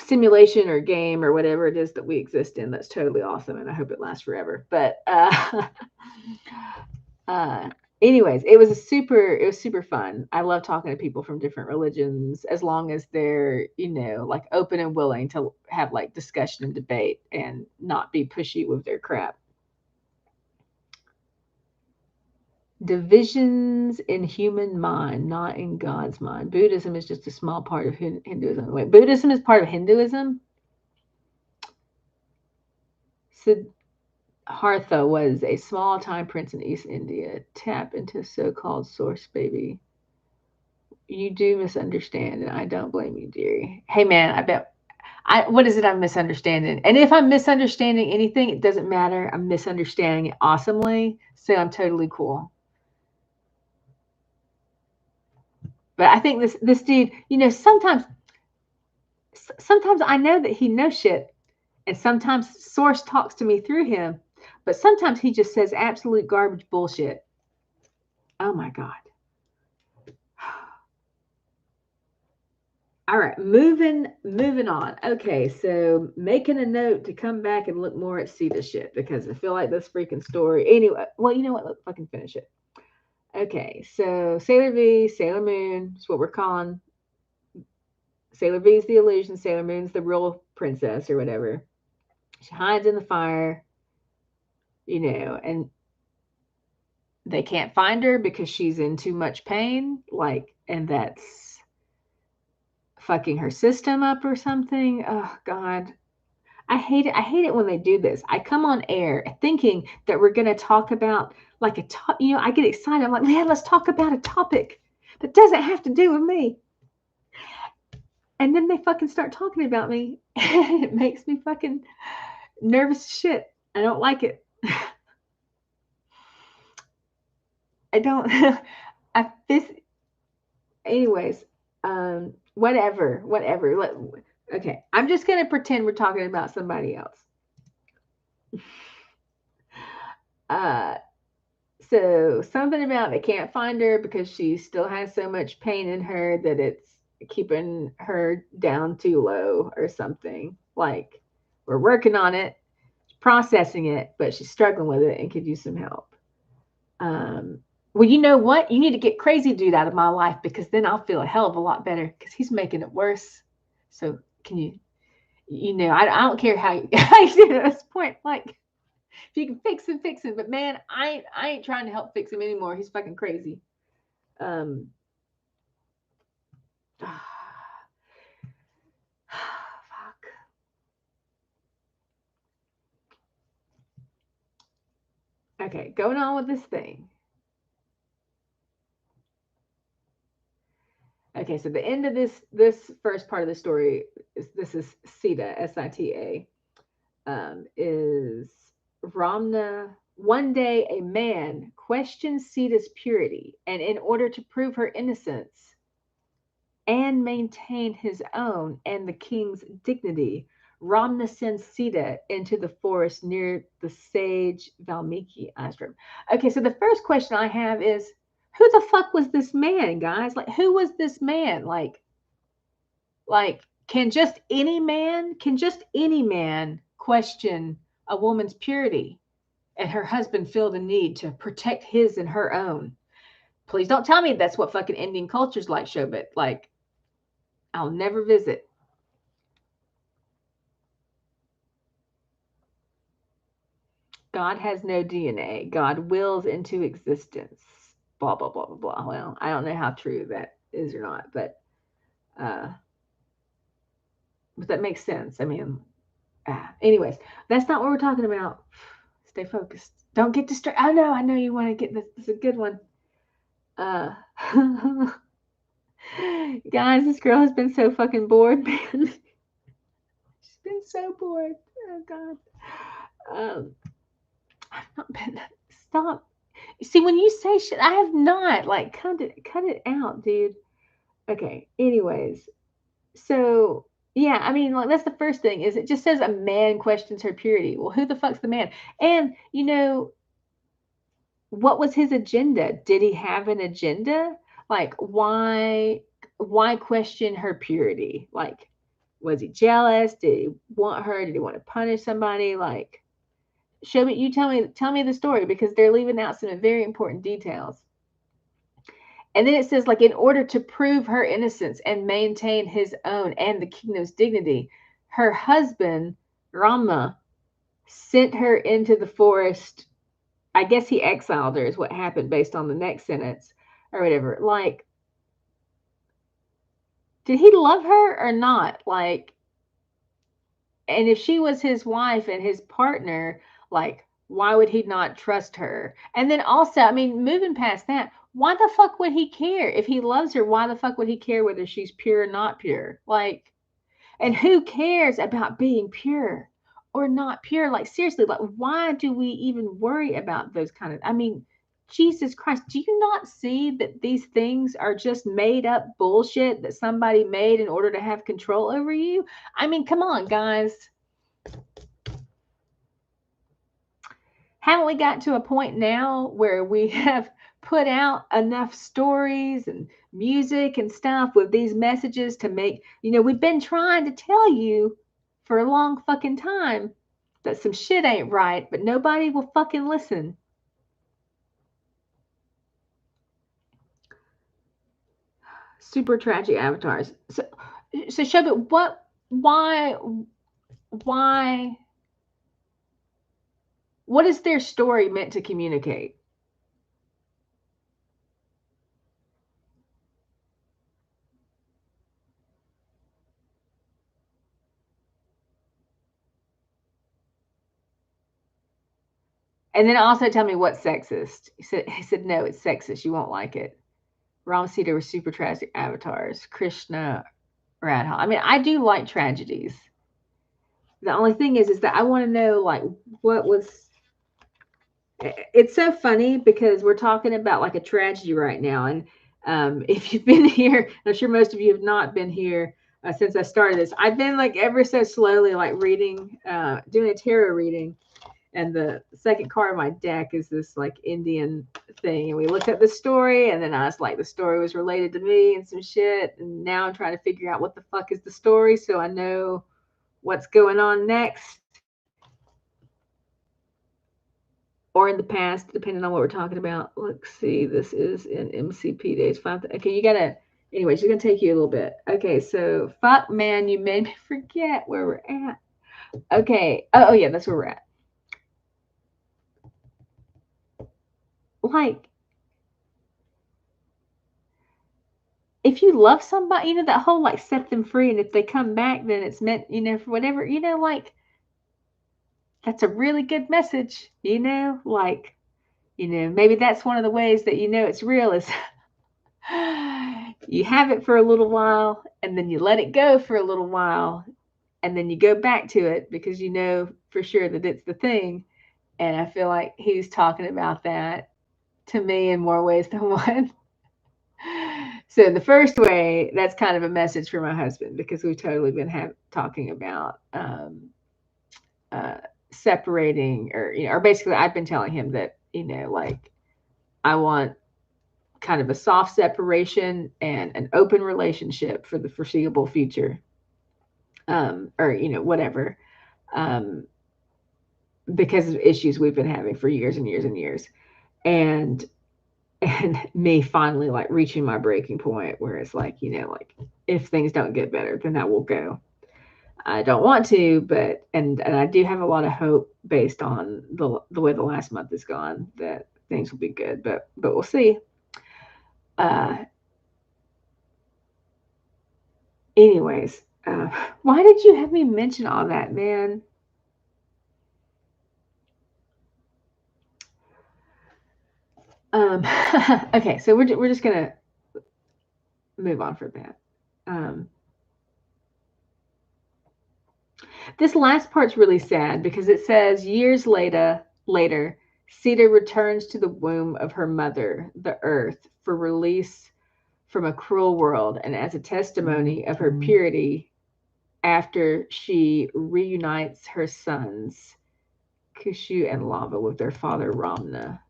simulation or game or whatever it is that we exist in. That's totally awesome, and I hope it lasts forever. But uh, anyways, it was super fun. I love talking to people from different religions as long as they're like open and willing to have like discussion and debate and not be pushy with their crap. Divisions in human mind, not in God's mind. Buddhism is just a small part of Hinduism. Wait, Buddhism is part of Hinduism? Siddhartha was a small time prince in East India. Tap into so-called source, baby. You do misunderstand, and I don't blame you, dearie. Hey, man, I bet. What is it I'm misunderstanding? And if I'm misunderstanding anything, it doesn't matter. I'm misunderstanding it awesomely, so I'm totally cool. But I think this dude, sometimes I know that he knows shit, and sometimes Source talks to me through him, but sometimes he just says absolute garbage bullshit. Oh my god. All right, moving on. Okay, so making a note to come back and look more at Sita shit because I feel like this freaking story. Anyway, well, you know what? Let's fucking finish it. Okay, so Sailor V, Sailor Moon is what we're calling. Sailor V is the illusion. Sailor Moon's the real princess or whatever. She hides in the fire, and they can't find her because she's in too much pain, like, and that's fucking her system up or something. Oh god. I hate it. I hate it when they do this. I come on air thinking that we're going to talk about like I get excited. I'm like, man, let's talk about a topic that doesn't have to do with me. And then they fucking start talking about me. And it makes me fucking nervous as shit. I don't like it. I don't. I this. Anyways, whatever. Okay, I'm just gonna pretend we're talking about somebody else. Uh, so something about they can't find her because she still has so much pain in her that it's keeping her down too low or something. Like we're working on it, processing it, but she's struggling with it and could use some help. Um, well, you know what? You need to get Crazy Dude out of my life because then I'll feel a hell of a lot better because he's making it worse. So can you, I don't care how you, how you do it at this point. Like, if you can fix him, fix him. But man, I ain't trying to help fix him anymore. He's fucking crazy. Um, fuck. Okay, going on with this thing. Okay, so the end of this first part of the story is Sita, Sita, is Ramna. One day, a man questions Sita's purity, and in order to prove her innocence, and maintain his own and the king's dignity, Ramna sends Sita into the forest near the sage Valmiki ashram. Okay, so the first question I have is, who the fuck was this man, guys? Like, who was this man? Like, can just any man question a woman's purity and her husband feel the need to protect his and her own? Please don't tell me that's what fucking Indian culture's like, Shobit. Like, I'll never visit. God has no DNA. God wills into existence. Blah blah blah blah blah. Well, I don't know how true that is or not, uh, but that makes sense. I mean, anyways, that's not what we're talking about. Stay focused. Don't get distracted. I know you want to get this. This is a good one. Uh, guys, this girl has been so fucking bored, man. She's been so bored. Oh God. I've not been. Stop. See, when you say shit, I have not. Like, cut it out, dude. Okay. Anyways, so yeah, I mean, like that's the first thing. Is it just says a man questions her purity? Well, who the fuck's the man? And what was his agenda? Did he have an agenda? Like, why question her purity? Like, was he jealous? Did he want her? Did he want to punish somebody? Like, show me. You tell me the story because they're leaving out some very important details. And then it says, like, in order to prove her innocence and maintain his own and the kingdom's dignity, her husband, Rama, sent her into the forest. I guess he exiled her, is what happened based on the next sentence or whatever. Like, did he love her or not? Like, and if she was his wife and his partner, like, why would he not trust her? And then also, I mean, moving past that, why the fuck would he care? If he loves her, why the fuck would he care whether she's pure or not pure? Like, and who cares about being pure or not pure? Like, seriously, like, why do we even worry about those kind of, I mean, Jesus Christ, do you not see that these things are just made up bullshit that somebody made in order to have control over you? I mean, come on, guys. Haven't we got to a point now where we have put out enough stories and music and stuff with these messages to make, we've been trying to tell you for a long fucking time that some shit ain't right, but nobody will fucking listen. Super tragic avatars. So Shobit, why, what is their story meant to communicate? And then also tell me what's sexist. He said no, it's sexist. You won't like it. Ram Sita were super tragic avatars. Krishna, Radha. I mean, I do like tragedies. The only thing is that I want to know, like, what was. It's so funny because we're talking about like a tragedy right now, and if you've been here, I'm sure most of you have not been here since I started this. I've been like ever so slowly, like reading, doing a tarot reading, and the second card of my deck is this like Indian thing. And we looked at the story, and then I was like, the story was related to me and some shit. And now I'm trying to figure out what the fuck is the story so I know what's going on next or in the past, depending on what we're talking about. Let's see, this is in MCP days 5. Okay, you gotta, anyways, it's gonna take you a little bit. Okay, so fuck, man, you made me forget where we're at. Okay, oh yeah, that's where we're at. Like, if you love somebody, that whole like set them free, and if they come back, then it's meant, for whatever, like that's a really good message, like, maybe that's one of the ways that it's real is you have it for a little while and then you let it go for a little while and then you go back to it because for sure that it's the thing. And I feel like he's talking about that to me in more ways than one. So the first way, that's kind of a message for my husband because we've totally been talking about uh, separating, or or basically, I've been telling him that like I want kind of a soft separation and an open relationship for the foreseeable future, or whatever, um, because of issues we've been having for years and years and years, and me finally like reaching my breaking point where it's like like if things don't get better, then I will go. I don't want to, but and I do have a lot of hope based on the way the last month has gone that things will be good, but we'll see. Uh, anyways, why did you have me mention all that, man? Um, okay, so we're just gonna move on from that. Um, this last part's really sad because it says years later, Sita returns to the womb of her mother, the earth, for release from a cruel world and as a testimony of her purity after she reunites her sons, Kushu and Lava, with their father Ramna.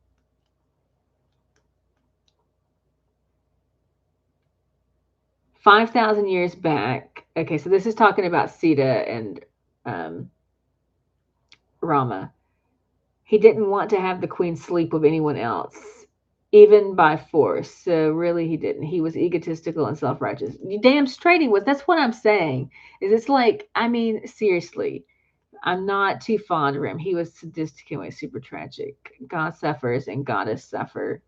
5,000 years back. Okay, so this is talking about Sita and um, Rama. He didn't want to have the queen sleep with anyone else, even by force. So really, he didn't. He was egotistical and self-righteous. You damn straight he was. That's what I'm saying. Is it's like, I mean, seriously, I'm not too fond of him. He was sadistic and was super tragic. God suffers and goddess suffer.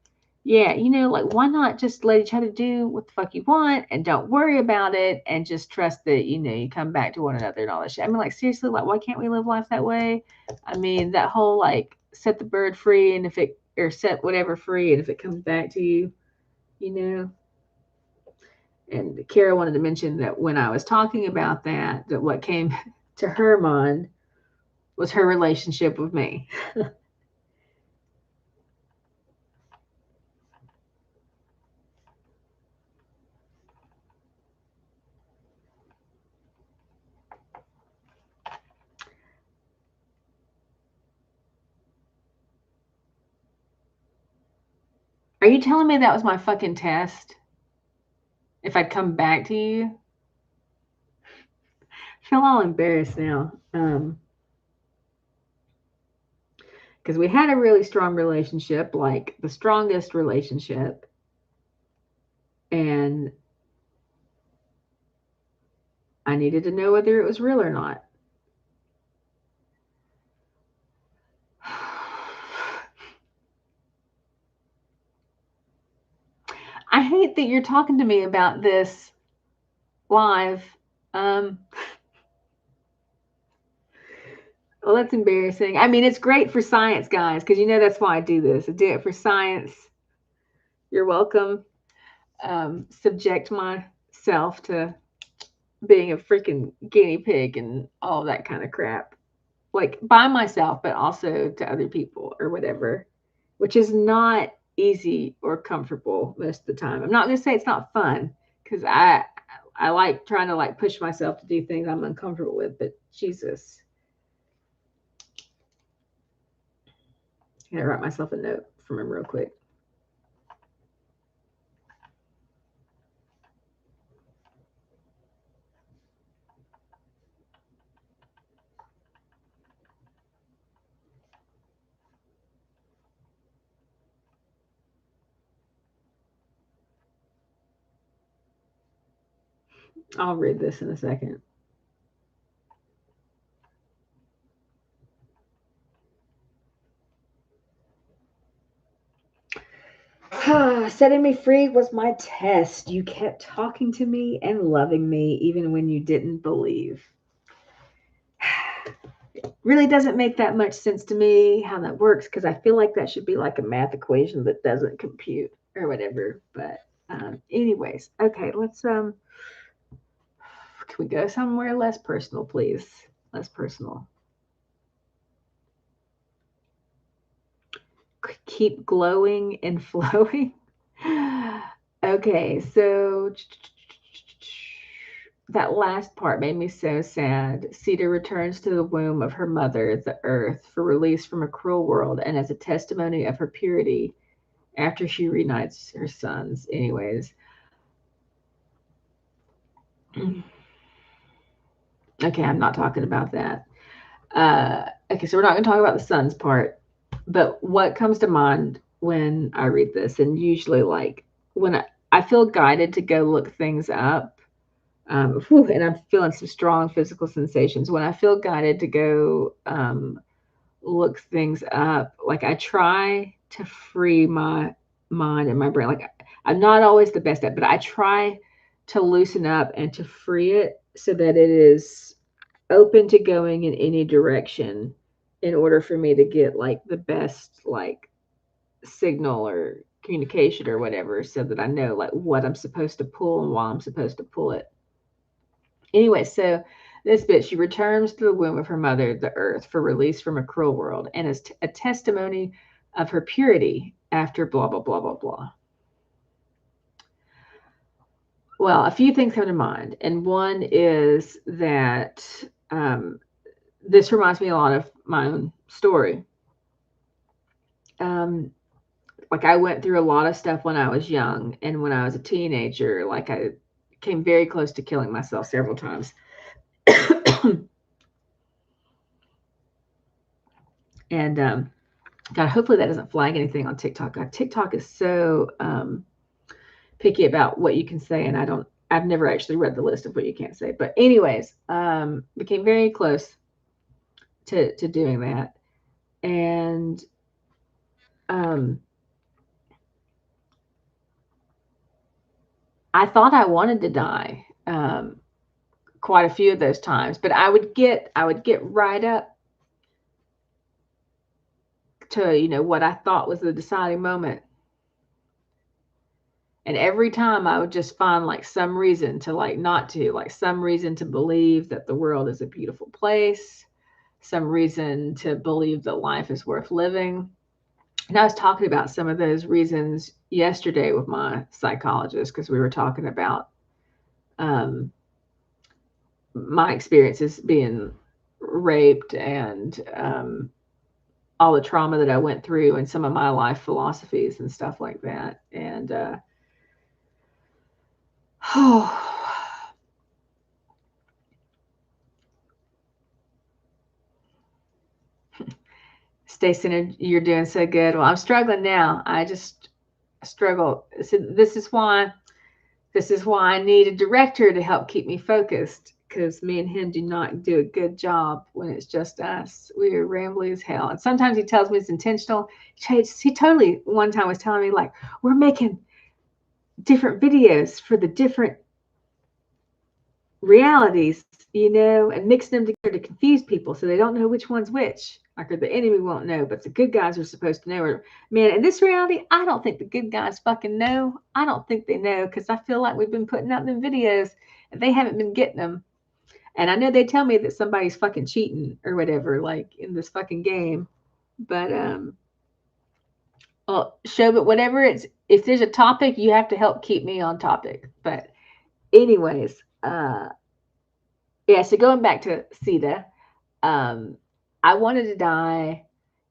Yeah, like why not just let each other do what the fuck you want and don't worry about it and just trust that, you come back to one another and all that shit. I mean, like seriously, like why can't we live life that way? I mean, that whole like set the bird free and if it or set whatever free and if it comes back to you, you know. And Kara wanted to mention that when I was talking about that what came to her mind was her relationship with me. Are you telling me that was my fucking test? If I'd come back to you? I feel all embarrassed now. Because we had a really strong relationship, like the strongest relationship. And I needed to know whether it was real or not. I hate that you're talking to me about this live. Um, well, that's embarrassing. I mean, it's great for science, guys, because that's why I do this. I do it for science. You're welcome. Subject myself to being a freaking guinea pig and all that kind of crap. Like by myself, but also to other people or whatever, which is not easy or comfortable most of the time. I'm not going to say it's not fun because I like trying to like push myself to do things I'm uncomfortable with, but Jesus. I'm gonna write myself a note from him real quick. I'll read this in a second. Setting me free was my test. You kept talking to me and loving me even when you didn't believe. Really doesn't make that much sense to me how that works because I feel like that should be like a math equation that doesn't compute or whatever. But anyways, okay, let's can we go somewhere less personal, please? Less personal. Keep glowing and flowing. Okay, so that last part made me so sad. Cedar returns to the womb of her mother, the earth, for release from a cruel world and as a testimony of her purity after she reunites her sons. Anyways. Okay, I'm not talking about that. Okay, so we're not going to talk about the sons part, but what comes to mind when I read this, and usually like when I feel guided to go look things up, and I'm feeling some strong physical sensations. When I feel guided to go look things up, like I try to free my mind and my brain. Like I'm not always the best at, but I try to loosen up and to free it so that it is open to going in any direction in order for me to get like the best like signal or communication or whatever so that I know like what I'm supposed to pull and why I'm supposed to pull it. Anyway, so this bit, she returns to the womb of her mother, the earth, for release from a cruel world and is a testimony of her purity after blah, blah, blah, blah, blah. Well, a few things come to mind. And one is that this reminds me a lot of my own story. Like I went through a lot of stuff when I was young and when I was a teenager, like I came very close to killing myself several times. And God, hopefully that doesn't flag anything on TikTok. God, TikTok is so picky about what you can say, and I've never actually read the list of what you can't say. But anyways, became very close to doing that. And I thought I wanted to die quite a few of those times, but I would get right up to, you know, what I thought was the deciding moment. And every time I would just find like some reason to like not to, like some reason to believe that the world is a beautiful place, some reason to believe that life is worth living. And I was talking about some of those reasons yesterday with my psychologist because we were talking about my experiences being raped and all the trauma that I went through and some of my life philosophies and stuff like that. And Stacey, you're doing so good. Well, I'm struggling now. I just struggle. So this is why I need a director to help keep me focused because me and him do not do a good job when it's just us. We are rambly as hell. And sometimes he tells me it's intentional. He totally one time was telling me like, we're making different videos for the different realities, you know, and mixing them together to confuse people so they don't know which one's which. Like, or the enemy won't know, but the good guys are supposed to know. Or, man, in this reality, I don't think the good guys fucking know. I don't think they know because I feel like we've been putting out them videos and they haven't been getting them. And I know they tell me that somebody's fucking cheating or whatever, like in this fucking game. But well, show, but whatever it's, if there's a topic, you have to help keep me on topic. But anyways, yeah, so going back to Sita, I wanted to die.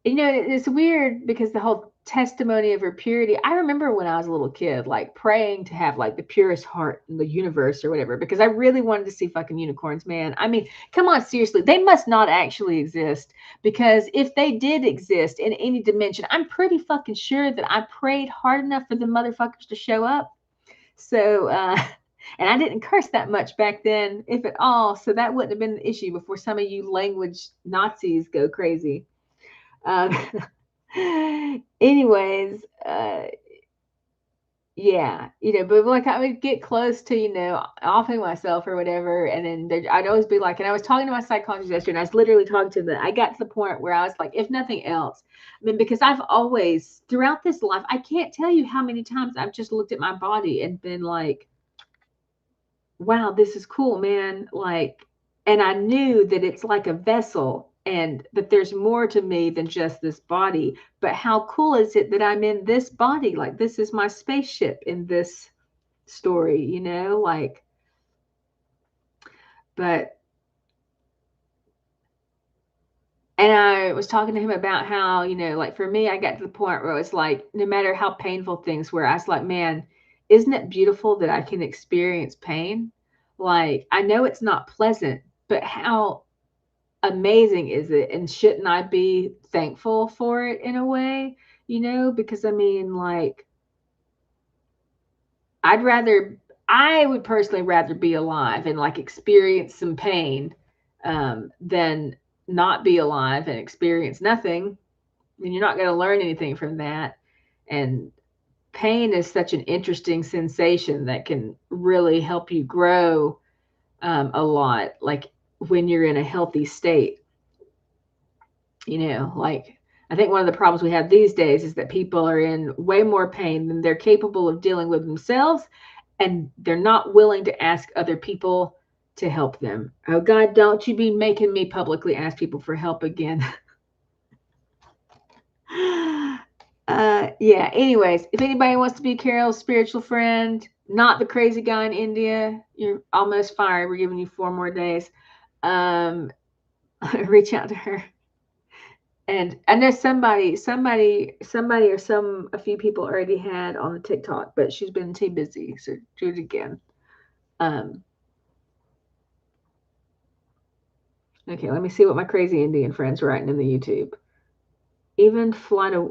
You know, it's weird because the whole testimony of her purity. I remember when I was a little kid, like praying to have like the purest heart in the universe or whatever, because I really wanted to see fucking unicorns, man. I mean, come on, seriously, they must not actually exist because if they did exist in any dimension, I'm pretty fucking sure that I prayed hard enough for the motherfuckers to show up. So, and I didn't curse that much back then, if at all. So that wouldn't have been the issue before some of you language Nazis go crazy. Um, anyways, yeah, you know, but like I would get close to, you know, offing myself or whatever. And then I'd always be like, and I was talking to my psychologist yesterday and I was literally talking to them. I got to the point where I was like, if nothing else, I mean, because I've always throughout this life, I can't tell you how many times I've just looked at my body and been like, wow, this is cool, man. Like, and I knew that it's like a vessel and that there's more to me than just this body. But how cool is it that I'm in this body? Like, this is my spaceship in this story, like, but, and I was talking to him about how, like for me, I got to the point where it's like, no matter how painful things were, I was like, man, isn't it beautiful that I can experience pain? Like, I know it's not pleasant, but how amazing is it? And shouldn't I be thankful for it in a way? Because I mean, like, I'd rather, I would personally rather be alive and like experience some pain than not be alive and experience nothing. And you're not going to learn anything from that. And pain is such an interesting sensation that can really help you grow a lot, like when you're in a healthy state. Like, I think one of the problems we have these days is that people are in way more pain than they're capable of dealing with themselves, and they're not willing to ask other people to help them. Oh God, don't you be making me publicly ask people for help again. Yeah, anyways, if anybody wants to be Carol's spiritual friend, not the crazy guy in India, you're almost fired. We're giving you 4 more days. Reach out to her. And I know somebody or a few people already had on the TikTok, but she's been too busy, so do it again. Okay, let me see what my crazy Indian friends are writing in the YouTube. Even fought a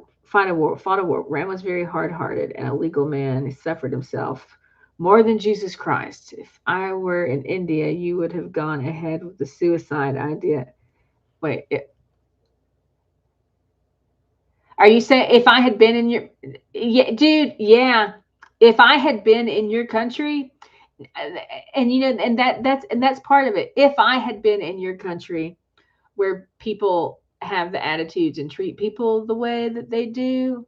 war. Ram was very hard-hearted and a legal man. He suffered himself more than Jesus Christ. If I were in India, you would have gone ahead with the suicide idea. Wait, are you saying if I had been in your, yeah, dude, yeah, if I had been in your country, and that's part of it. If I had been in your country where people have the attitudes and treat people the way that they do,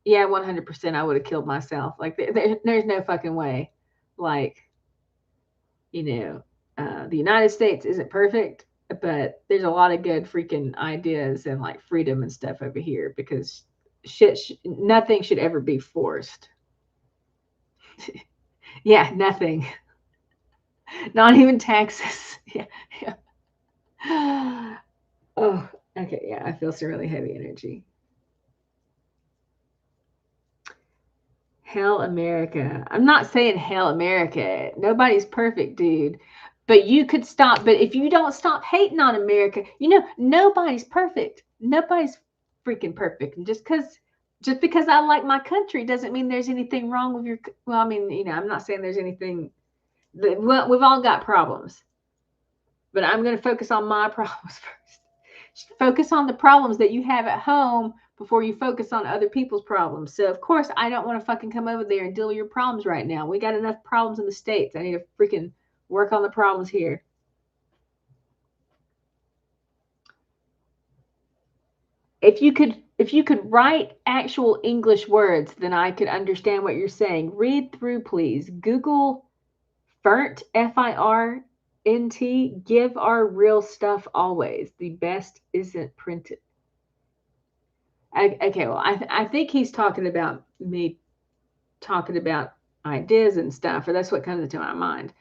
yeah, 100% I would have killed myself. Like there's no fucking way. Like, the United States isn't perfect, but there's a lot of good freaking ideas and like freedom and stuff over here because nothing should ever be forced. Yeah, nothing. Not even taxes. Yeah. Yeah. Oh, okay. Yeah, I feel some really heavy energy. Hell America. I'm not saying hell America. Nobody's perfect, dude. But you could stop. But if you don't stop hating on America, nobody's perfect. Nobody's freaking perfect. And just because I like my country doesn't mean there's anything wrong with your. Well, I mean, I'm not saying there's anything. Well, we've all got problems, but I'm going to focus on my problems first. Focus on the problems that you have at home before you focus on other people's problems. So, of course, I don't want to fucking come over there and deal with your problems right now. We got enough problems in the States. I need to freaking work on the problems here. If you could write actual English words, then I could understand what you're saying. Read through, please. Google FIRNT, FIRNT, give our real stuff always. The best isn't printed. Okay, well, I think he's talking about me talking about ideas and stuff, or that's what comes into my mind,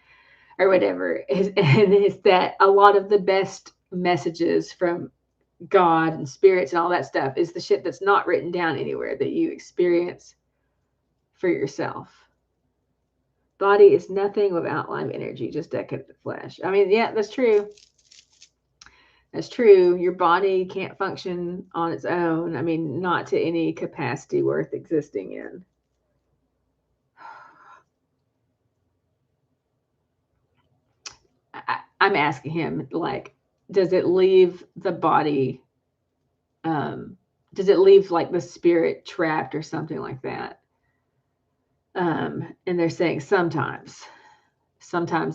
or whatever. And it's that a lot of the best messages from God and spirits and all that stuff is the shit that's not written down anywhere that you experience for yourself. Body is nothing without live energy, just decadent flesh. I mean, yeah, that's true. That's true. Your body can't function on its own. I mean, not to any capacity worth existing in. I'm asking him, like, does it leave the body? Does it leave like the spirit trapped or something like that? And they're saying sometimes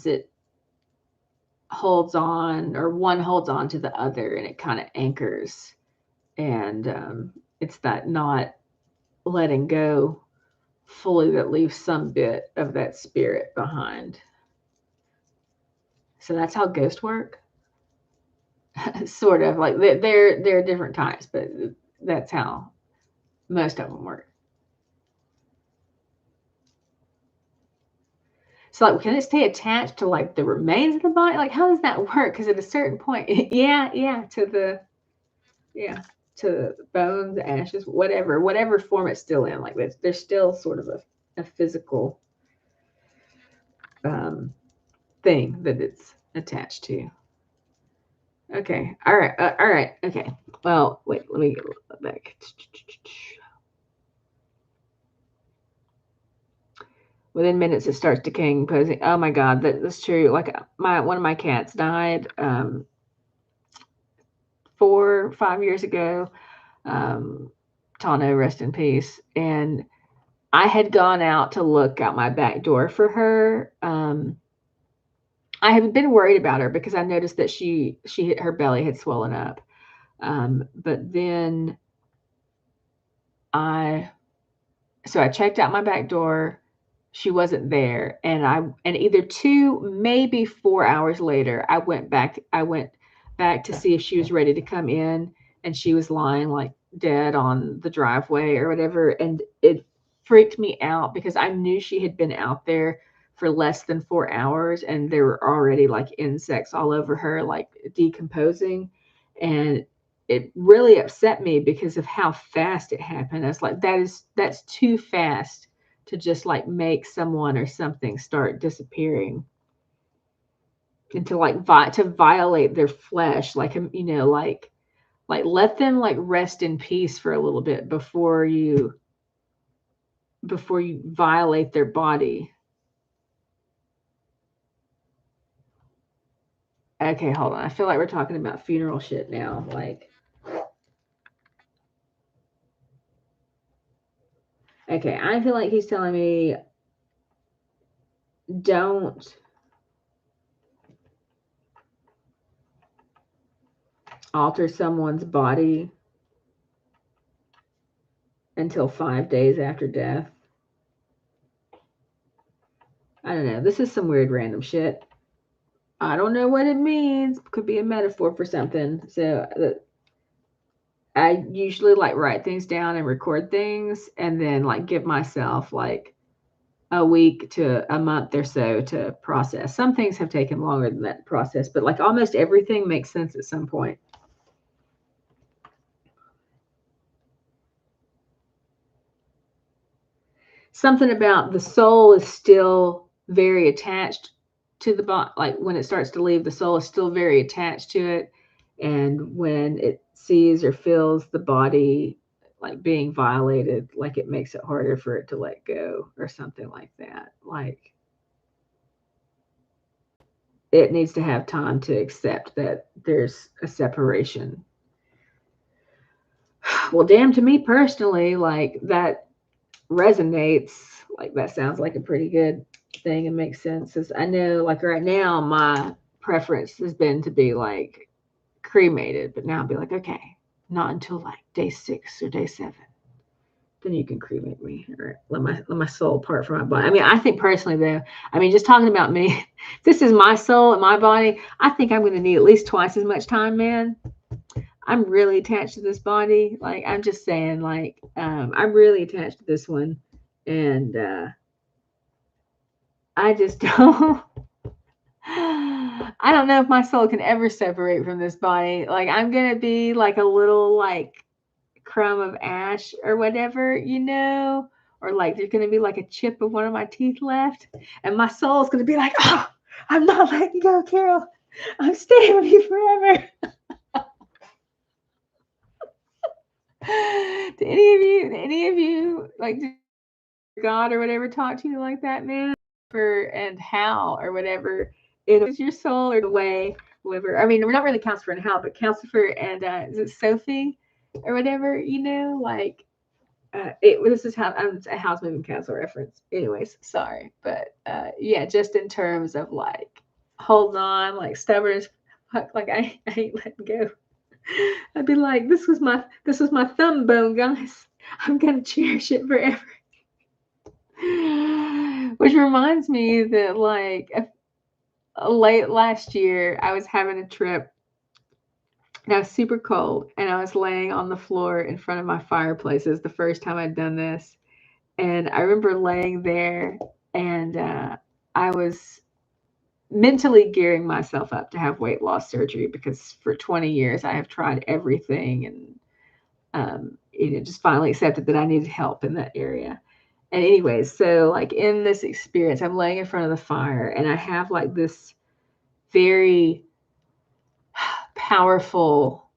it holds on, or one holds on to the other, and it kind of anchors, and it's that not letting go fully that leaves some bit of that spirit behind. So that's how ghosts work. Sort of like they're different types, but that's how most of them work. So like, can it stay attached to like the remains of the body? Like, how does that work? Because at a certain point, yeah, yeah, to bones, ashes, whatever form it's still in. Like, there's still sort of a physical thing that it's attached to. Okay. All right. All right. Okay. Well, wait. Let me get back. Within minutes, it starts decaying, posing. Oh my God, that's true. Like one of my cats died 4 or 5 years ago. Tano, rest in peace. And I had gone out to look out my back door for her. I had been worried about her because I noticed that her belly had swollen up. But then I checked out my back door. She wasn't there, and either 2, maybe 4 hours later, I went back to see if she was ready to come in, and she was lying like dead on the driveway or whatever, and it freaked me out because I knew she had been out there for less than 4 hours, and there were already like insects all over her, like decomposing, and it really upset me because of how fast it happened. I was like, that's too fast to just like make someone or something start disappearing, and to like to violate their flesh, like, like let them like rest in peace for a little bit before you violate their body. Okay, hold on. I feel like we're talking about funeral shit now. Like, okay, I feel like he's telling me don't alter someone's body until 5 days after death. I don't know. This is some weird random shit. I don't know what it means. Could be a metaphor for something. So I usually like write things down and record things, and then like give myself like a week to a month or so to process. Some things have taken longer than that process, but like almost everything makes sense at some point. Something about the soul is still very attached to the body. Like when it starts to leave, the soul is still very attached to it. And when it sees or feels the body like being violated, like it makes it harder for it to let go or something like that. Like it needs to have time to accept that there's a separation. Well, damn, to me personally, like that resonates. Like that sounds like a pretty good thing and makes sense. As I know, like right now, my preference has been to be like cremated, but now I'll be like, okay, not until like day 6 or day 7. Then you can cremate me or let my soul part from my body. I mean, I think personally though, I mean, just talking about me, this is my soul and my body. I think I'm going to need at least twice as much time, man. I'm really attached to this body. Like, I'm just saying, like, I'm really attached to this one. And I just don't. I don't know if my soul can ever separate from this body. Like, I'm going to be like a little, like, crumb of ash or whatever, or like there's going to be like a chip of one of my teeth left. And my soul's going to be like, oh, I'm not letting go, Carol. I'm staying with you forever. Did any of you, like, God or whatever talk to you like that, man? And how or whatever, it is your soul or the way, whoever. I mean, we're not really counselor and how, but counselor and is it Sophie or whatever, like this is how a house moving counselor reference. Anyways, sorry, but yeah, just in terms of like holding on, like stubborn as fuck, like I ain't letting go. I'd be like, this was my thumb bone, guys. I'm gonna cherish it forever. Which reminds me that like late last year, I was having a trip and I was super cold and I was laying on the floor in front of my fireplace. It was the first time I'd done this. And I remember laying there and I was mentally gearing myself up to have weight loss surgery because for 20 years I have tried everything and just finally accepted that I needed help in that area. And anyways, so like in this experience, I'm laying in front of the fire and I have like this very powerful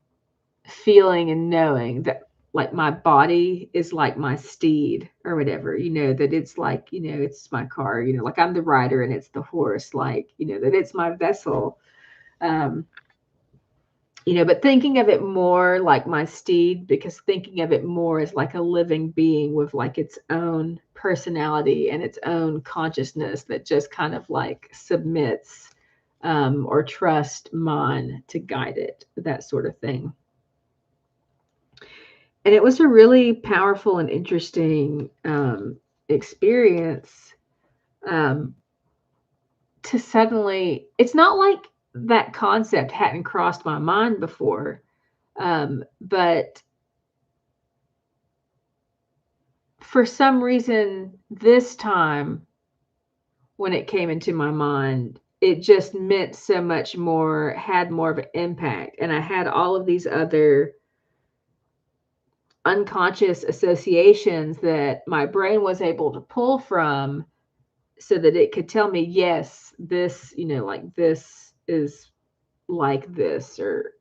feeling and knowing that like my body is like my steed or whatever, that it's like, it's my car, like I'm the rider and it's the horse, like, that it's my vessel. Um, but thinking of it more like my steed, because thinking of it more as like a living being with like its own personality and its own consciousness that just kind of like submits or trust mine to guide it, that sort of thing. And it was a really powerful and interesting experience um, to suddenly, it's not like that concept hadn't crossed my mind before, but for some reason, this time when it came into my mind, it just meant so much more, had more of an impact. And I had all of these other unconscious associations that my brain was able to pull from so that it could tell me, yes, this, like this is like this, or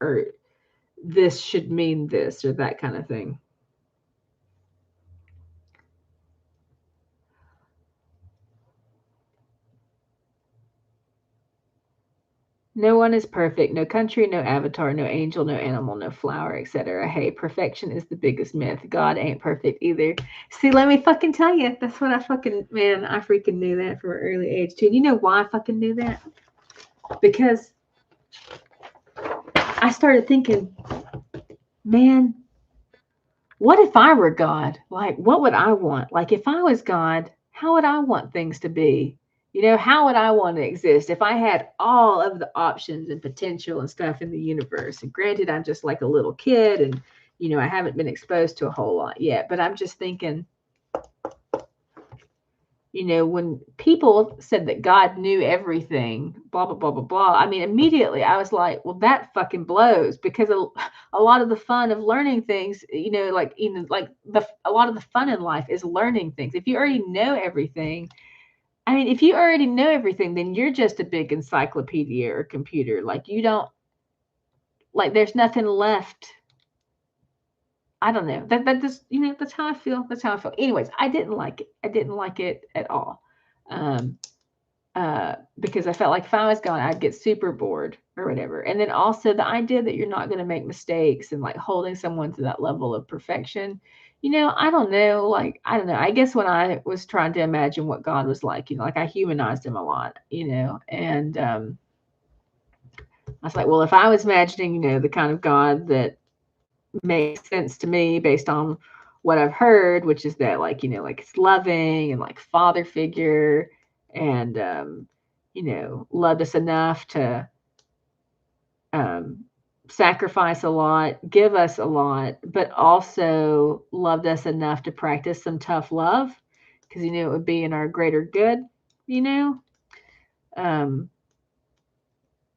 this should mean this, or that kind of thing. No one is perfect. No country, no avatar, no angel, no animal, no flower, etc. Hey, perfection is the biggest myth. God ain't perfect either. See, let me fucking tell you. That's what I fucking, man, I freaking knew that from an early age, too. And you know why I fucking knew that? Because I started thinking, man, what if I were God? Like, what would I want? Like, if I was God, how would I want things to be? How would I want to exist if I had all of the options and potential and stuff in the universe? And granted, I'm just like a little kid and, I haven't been exposed to a whole lot yet, but I'm just thinking, when people said that God knew everything, blah, blah, blah, blah, blah, I mean, immediately I was like, well, that fucking blows, because a lot of the fun of learning things, a lot of the fun in life is learning things. If you already know everything, I mean, if you already know everything, then you're just a big encyclopedia or computer. Like, you don't, like, there's nothing left. I don't know. That just, that's how I feel. That's how I feel. Anyways, I didn't like it. I didn't like it at all. Um, because I felt like if I was gone, I'd get super bored or whatever. And then also the idea that you're not going to make mistakes and like holding someone to that level of perfection, I don't know. Like, I don't know. I guess when I was trying to imagine what God was like, like I humanized him a lot, and I was like, well, if I was imagining, the kind of God that makes sense to me based on what I've heard, which is that like, like it's loving and like father figure and, loved us enough to um, sacrifice a lot, give us a lot, but also loved us enough to practice some tough love because, it would be in our greater good, you know? Um,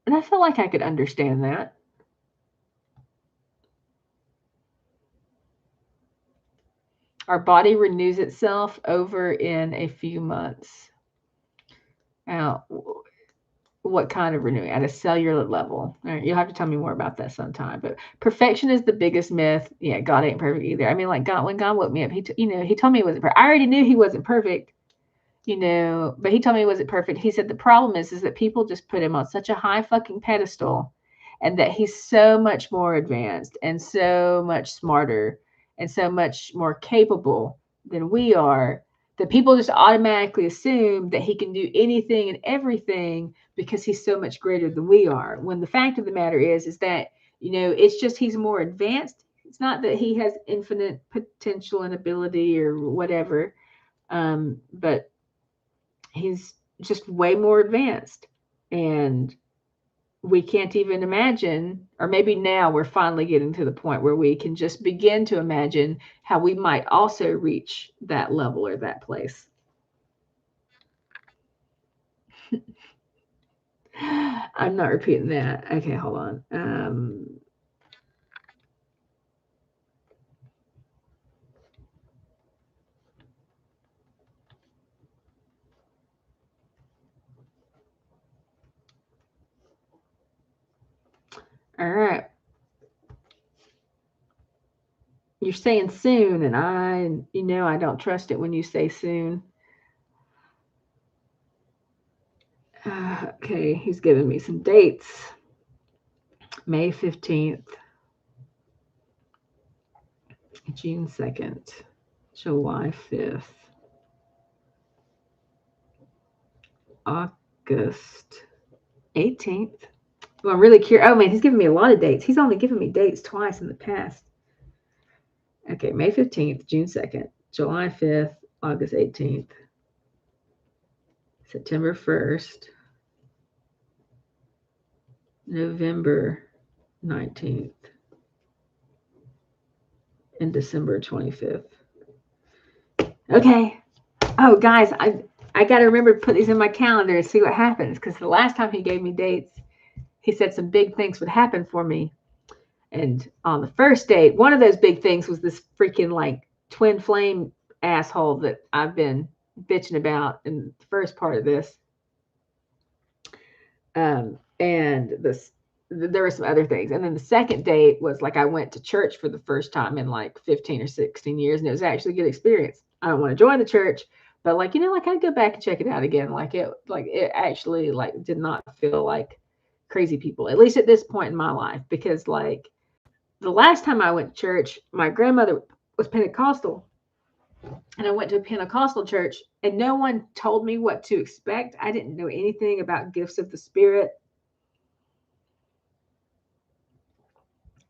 and I felt like I could understand that. Our body renews itself over in a few months. Now, what kind of renewing? At a cellular level? All right, you'll have to tell me more about that sometime. But perfection is the biggest myth. Yeah, God ain't perfect either. I mean, like God, when God woke me up, he told me he wasn't perfect. I already knew he wasn't perfect, but he told me he wasn't perfect. He said the problem is that people just put him on such a high fucking pedestal, and that he's so much more advanced and so much smarter and so much more capable than we are, that people just automatically assume that he can do anything and everything because he's so much greater than we are. When the fact of the matter is that, it's just he's more advanced. It's not that he has infinite potential and ability or whatever, but he's just way more advanced. And we can't even imagine, or maybe now we're finally getting to the point where we can just begin to imagine how we might also reach that level or that place. I'm not repeating that. Okay, hold on. All right. You're saying soon, and I don't trust it when you say soon. Okay, he's giving me some dates. May 15th, June 2nd, July 5th, August 18th. Well, I'm really curious. Oh man, he's giving me a lot of dates. He's only given me dates twice in the past. Okay, May 15th, June 2nd, July 5th, August 18th, September 1st, November 19th, and December 25th. Okay. Oh, guys, I got to remember to put these in my calendar and see what happens, because the last time he gave me dates, he said some big things would happen for me. And on the first date, one of those big things was this freaking like twin flame asshole that I've been bitching about in the first part of this. And there were some other things. And then the second date was like I went to church for the first time in like 15 or 16 years, and it was actually a good experience. I don't want to join the church, but like, like I'd go back and check it out again. It actually like did not feel like crazy people, at least at this point in my life, because like the last time I went to church, my grandmother was Pentecostal, and I went to a Pentecostal church, and no one told me what to expect. I didn't know anything about gifts of the Spirit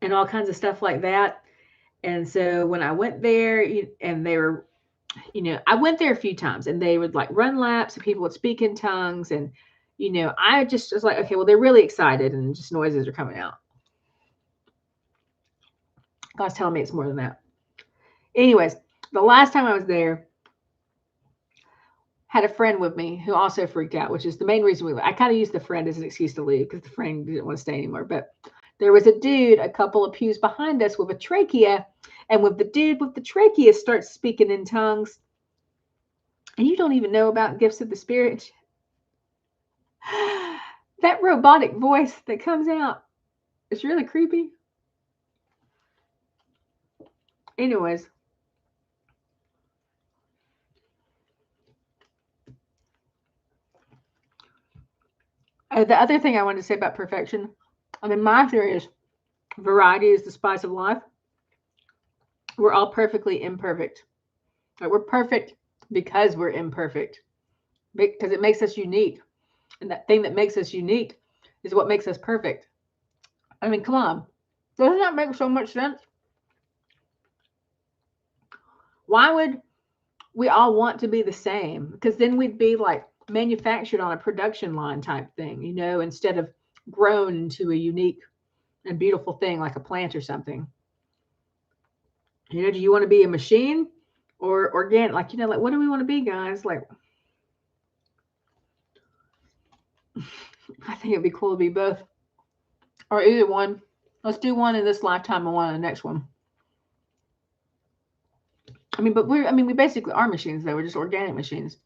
and all kinds of stuff like that. And so when I went there, and they were, I went there a few times, and they would like run laps, and people would speak in tongues, and I just was like, okay, well, they're really excited, and just noises are coming out. God's telling me it's more than that. Anyways, the last time I was there, had a friend with me who also freaked out, which is the main reason I kind of used the friend as an excuse to leave, because the friend didn't want to stay anymore. But there was a dude a couple of pews behind us with a trachea, and with the dude with the trachea starts speaking in tongues, and you don't even know about gifts of the Spirit. That robotic voice that comes out, it's really creepy. Anyways, the other thing I wanted to say about perfection, my theory is variety is the spice of life. We're all perfectly imperfect. Like, we're perfect because we're imperfect, because it makes us unique. And that thing that makes us unique is what makes us perfect. I mean, come on. Doesn't that make so much sense? Why would we all want to be the same? Because then we'd be like manufactured on a production line type thing, instead of grown into a unique and beautiful thing like a plant or something. Do you want to be a machine or organic? Like, what do we want to be, guys? Like, I think it'd be cool to be both, or either one. Let's do one in this lifetime and one in the next one. We basically are machines, though. We're just organic machines.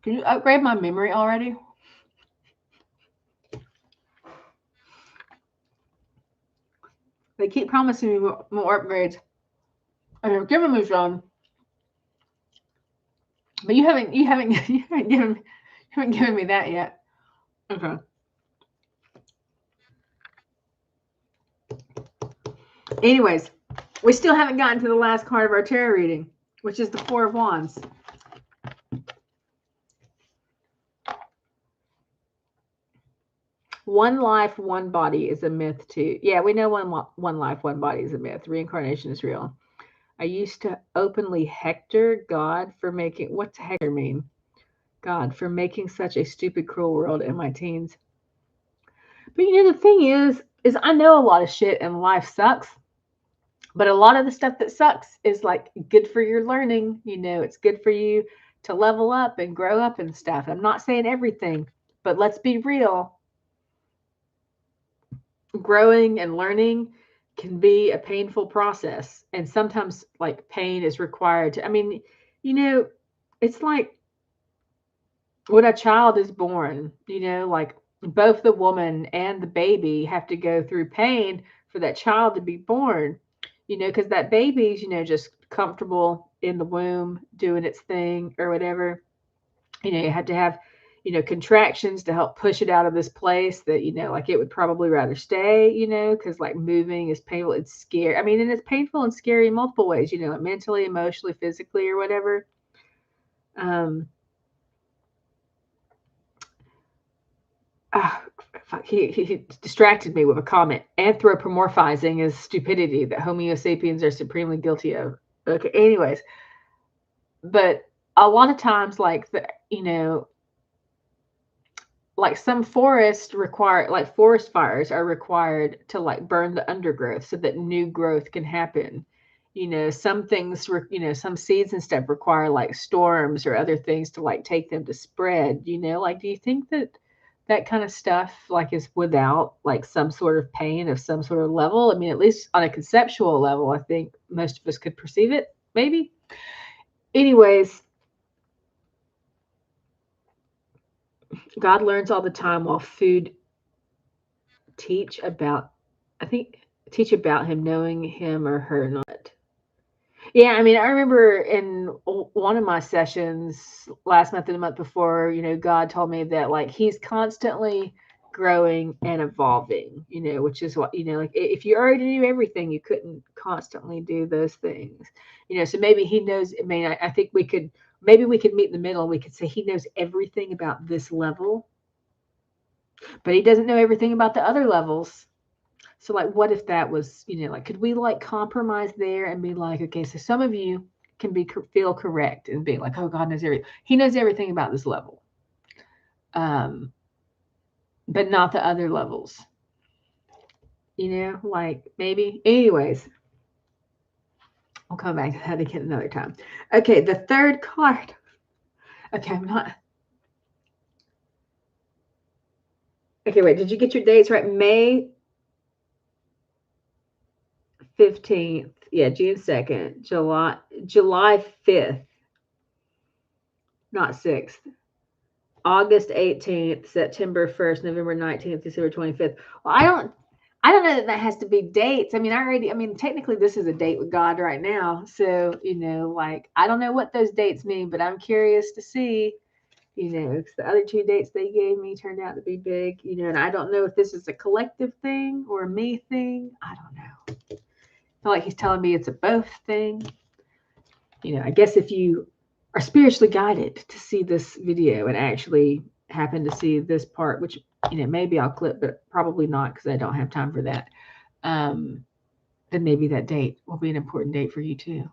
Can you upgrade my memory already? They keep promising me more upgrades, and they're giving me some, but you haven't given me that yet. Okay. Anyways, we still haven't gotten to the last card of our tarot reading, which is the Four of Wands. One life, one body is a myth too. Yeah, we know one life, one body is a myth. Reincarnation is real. I used to openly hector God for making, what's hector mean? God for making such a stupid, cruel world in my teens. But the thing is I know a lot of shit and life sucks. But a lot of the stuff that sucks is like good for your learning. It's good for you to level up and grow up and stuff. I'm not saying everything, but let's be real. Growing and learning can be a painful process. And sometimes, like, pain is required to, I mean, you know, it's like when a child is born, like both the woman and the baby have to go through pain for that child to be born, because that baby's, just comfortable in the womb doing its thing or whatever. You have to have, contractions to help push it out of this place that, like it would probably rather stay, because like moving is painful. It's scary. I mean, and it's painful and scary in multiple ways, like mentally, emotionally, physically, or whatever. Um, Ah, fuck, he distracted me with a comment. Anthropomorphizing is stupidity that Homo sapiens are supremely guilty of. Okay, anyways, but a lot of times, like like some forests require, like forest fires are required to like burn the undergrowth so that new growth can happen. Some things, some seeds and stuff require like storms or other things to like take them to spread. Like, do you think that that kind of stuff like is without like some sort of pain of some sort of level? I mean, at least on a conceptual level, I think most of us could perceive it, maybe. Anyways, God learns all the time while food teach about, I think, teach about him, knowing him or her not. Yeah, I mean, I remember in one of my sessions last month and the month before, God told me that like he's constantly growing and evolving, which is what, like if you already knew everything, you couldn't constantly do those things, so maybe he knows. I mean, I think maybe we could meet in the middle and we could say he knows everything about this level, but he doesn't know everything about the other levels. So, like, what if that was, like, could we like compromise there and be like, okay, so some of you can feel correct and be like, oh, God knows everything. He knows everything about this level, um, but not the other levels. Like maybe. Anyways, I'll come back to that again another time. Okay, the third card. Okay, I'm not. Okay, wait. Did you get your dates right? May 15th. Yeah, June 2nd. July 5th. Not 6th. August 18th, September 1st, November 19th, December 25th. Well, I don't know that that has to be dates. I mean, technically this is a date with God right now. So, like, I don't know what those dates mean, but I'm curious to see, because the other two dates they gave me turned out to be big, and I don't know if this is a collective thing or a me thing. I don't know. I feel like he's telling me it's a both thing. I guess if you are spiritually guided to see this video and actually happen to see this part, which, maybe I'll clip, but probably not because I don't have time for that, then maybe that date will be an important date for you too.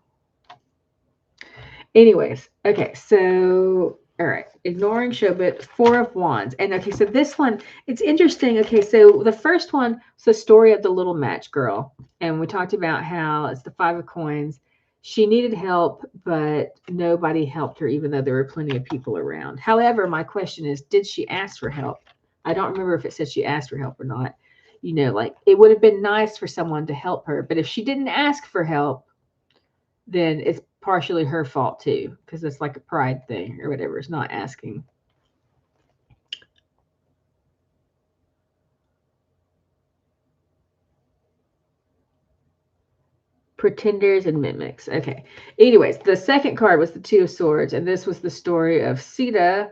Anyways, okay, so all right, ignoring Shobit, Four of Wands. And okay, so this one, it's interesting. Okay, so the first one is the story of the little match girl. And we talked about how it's the Five of Coins. She needed help, but nobody helped her, even though there were plenty of people around. However, my question is, did she ask for help? I don't remember if it said she asked for help or not. Like it would have been nice for someone to help her, but if she didn't ask for help, then it's partially her fault too, because it's like a pride thing or whatever. It's not asking. Pretenders and mimics. Okay. Anyways, the second card was the Two of Swords, and this was the story of Sita,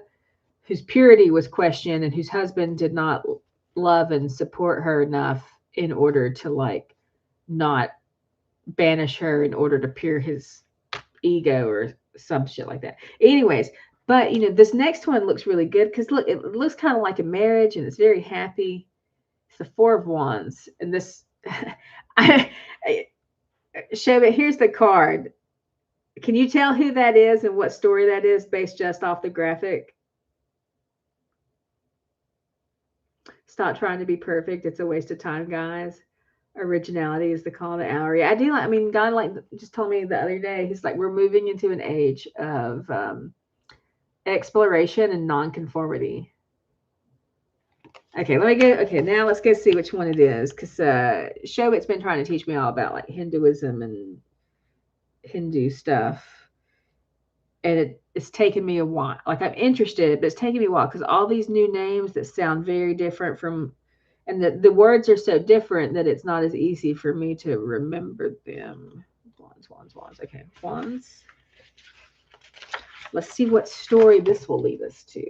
whose purity was questioned and whose husband did not love and support her enough in order to like not banish her in order to pure his ego or some shit like that. Anyways, but this next one looks really good because look, it looks kind of like a marriage and it's very happy. It's the Four of Wands, and this show it. Here's the card. Can you tell who that is and what story that is based just off the graphic? Stop trying to be perfect. It's a waste of time, guys. Originality is the call to hour. Yeah, I do like. I mean, God like just told me the other day. He's like, we're moving into an age of exploration and nonconformity. Okay, let me go. Okay, now let's go see which one it is, because Shobit's been trying to teach me all about like Hinduism and Hindu stuff, and it's taken me a while. Like I'm interested, but it's taken me a while because all these new names that sound very different from, and the words are so different that it's not as easy for me to remember them. Wands. Okay, wands. Let's see what story this will lead us to.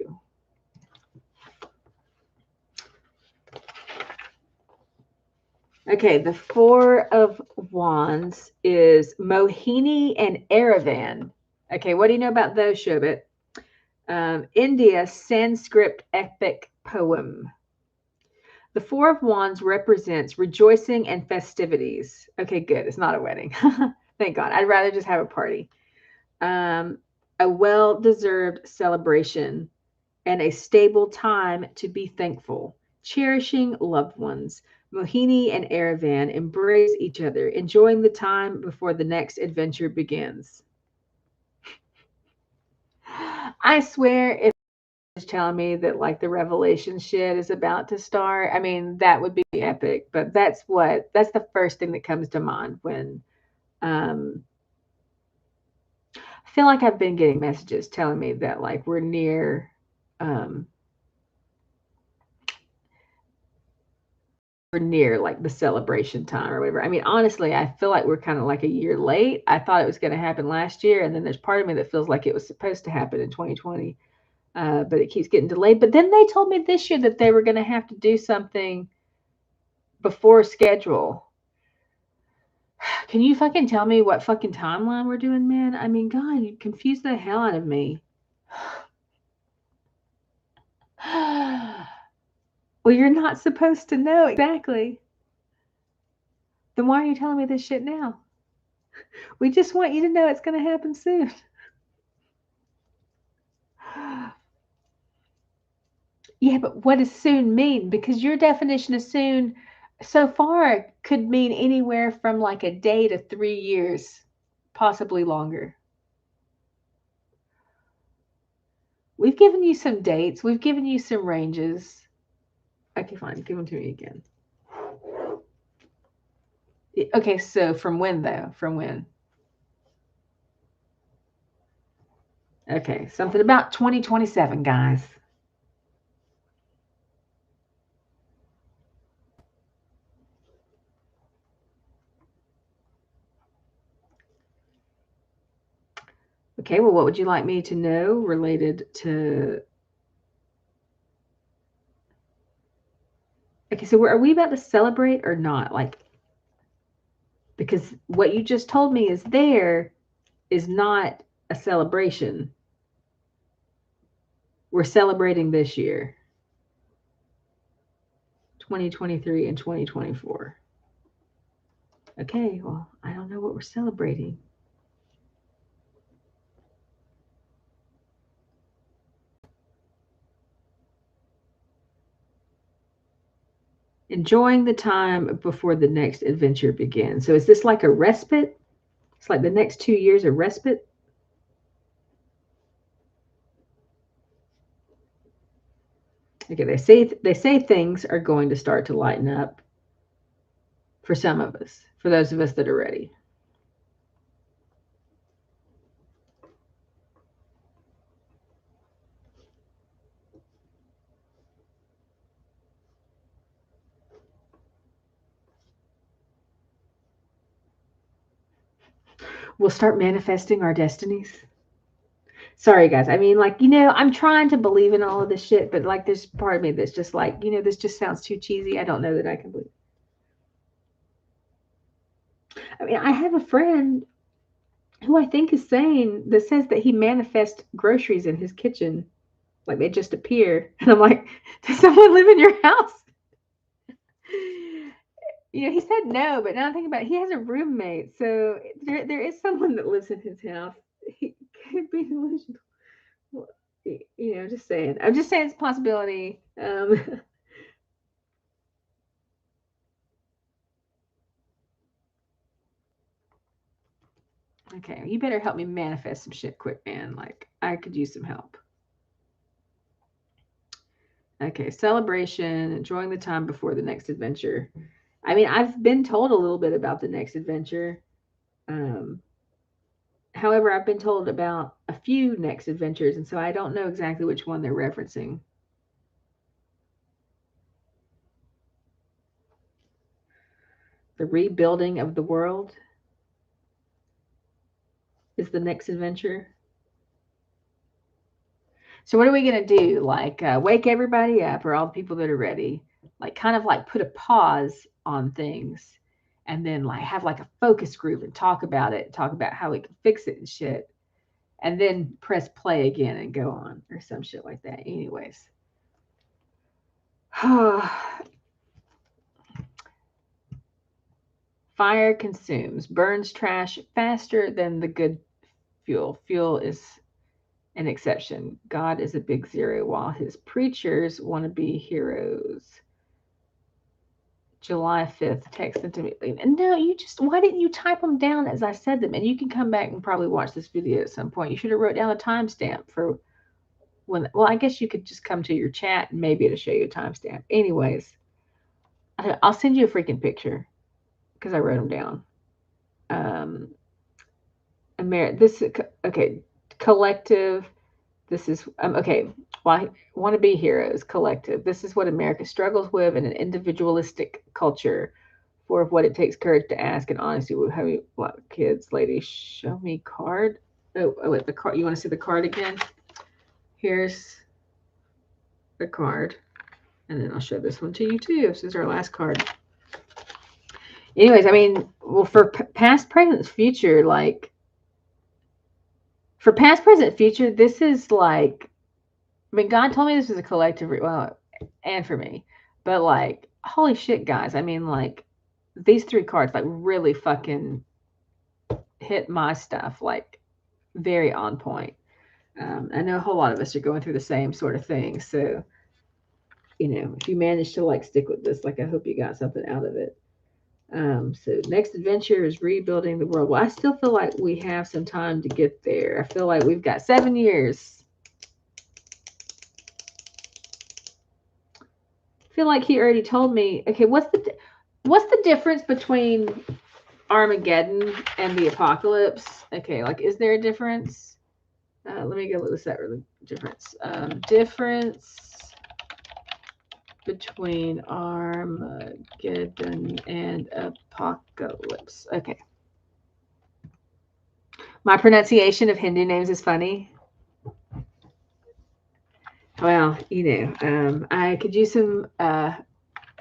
Okay, the Four of Wands is Mohini and Aravan. Okay, what do you know about those, Shobit? India Sanskrit epic poem. The Four of Wands represents rejoicing and festivities. Okay, good. It's not a wedding. Thank God. I'd rather just have a party. A well-deserved celebration and a stable time to be thankful. Cherishing loved ones. Mohini and Aravan embrace each other, enjoying the time before the next adventure begins. I swear, if it's telling me that like the revelation shit is about to start, I mean, that would be epic. But that's the first thing that comes to mind when um, I feel like I've been getting messages telling me that like um, we're near like the celebration time or whatever. I mean, honestly, I feel like we're kind of like a year late. I thought it was going to happen last year, and then there's part of me that feels like it was supposed to happen in 2020, but it keeps getting delayed. But then they told me this year that they were going to have to do something before schedule. Can you fucking tell me what fucking timeline we're doing, man? I mean, God, you confused the hell out of me. Well, you're not supposed to know exactly. Then why are you telling me this shit now? We just want you to know it's going to happen soon. Yeah, but what does soon mean? Because your definition of soon so far could mean anywhere from like a day to 3 years, possibly longer. We've given you some dates, we've given you some ranges. Okay, fine, give them to me again. Okay, so from when though? From when? Okay, something about 2027, guys. Okay, well, what would you like me to know related to? Okay, so are we about to celebrate or not? Like, because what you just told me is not a celebration. We're celebrating this year, 2023 and 2024. Okay, well, I don't know what we're celebrating. Enjoying the time before the next adventure begins. So is this like a respite? It's like the next 2 years of respite? Okay, they say things are going to start to lighten up for some of us, for those of us that are ready. We'll start manifesting our destinies. Sorry, guys. I mean, like, I'm trying to believe in all of this shit, but like, there's part of me that's just like, this just sounds too cheesy. I don't know that I can believe. I mean, I have a friend who I think is sane that says that he manifests groceries in his kitchen, like they just appear. And I'm like, does someone live in your house? He said no, but now I'm thinking about it, he has a roommate, so there is someone that lives in his house. He could be delusional. Well, just saying. I'm just saying it's a possibility. Okay, you better help me manifest some shit quick, man. Like, I could use some help. Okay, celebration, enjoying the time before the next adventure. I mean, I've been told a little bit about the next adventure. Um, However, I've been told about a few next adventures, and so I don't know exactly which one they're referencing. The rebuilding of the world is the next adventure. So, what are we going to do? Like, wake everybody up, or all the people that are ready? Like, kind of like put a pause on things and then, like, have like a focus group and talk about it, talk about how we can fix it and shit. And then press play again and go on, or some shit like that. Anyways. Fire consumes, burns trash faster than the good fuel. Fuel is an exception. God is a big zero, while his preachers want to be heroes. July 5th, text them to me. And no, why didn't you type them down as I said them? And you can come back and probably watch this video at some point. You should have wrote down a timestamp for when, well, I guess you could just come to your chat and maybe it'll show you a timestamp. Anyways, I'll send you a freaking picture because I wrote them down. This okay, collective. This is okay. Why want to be heroes? Collective. This is what America struggles with in an individualistic culture. For what it takes courage to ask and honesty. Have you what kids, lady? Show me card. Oh wait, the card. You want to see the card again? Here's the card, and then I'll show this one to you too. This is our last card. Anyways, I mean, well, for past, present, future, like for past, present, future, this is like, I mean, God told me this was a collective, well, and for me, but like, holy shit, guys. I mean, like, these three cards, like, really fucking hit my stuff, like, very on point. I know a whole lot of us are going through the same sort of thing. So, if you manage to like stick with this, like, I hope you got something out of it. So next adventure is rebuilding the world. Well, I still feel like we have some time to get there. I feel like we've got 7 years. I feel like he already told me. Okay, what's the difference between Armageddon and the apocalypse? Okay, like, is there a difference? Let me go look this up. Really, difference. Difference between Armageddon and apocalypse. Okay. My pronunciation of Hindu names is funny. Well, I could use some. Well,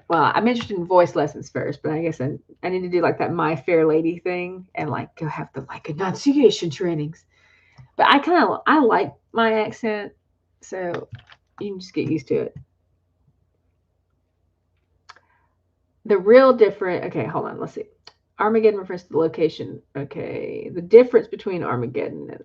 I'm interested in voice lessons first, but I guess I need to do like that My Fair Lady thing and like go have the like enunciation trainings. But I like my accent, so you can just get used to it. The real different. Okay, hold on. Let's see. Armageddon refers to the location. Okay, the difference between Armageddon and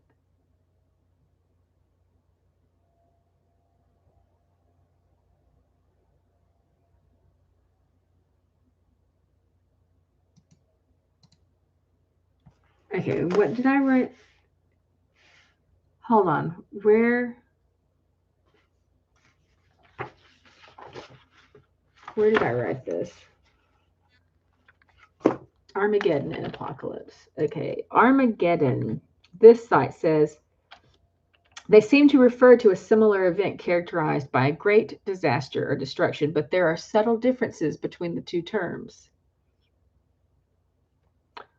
okay, what did I write? Hold on. Where did I write this? Armageddon and apocalypse. Okay, Armageddon. This site says they seem to refer to a similar event characterized by a great disaster or destruction, but there are subtle differences between the two terms.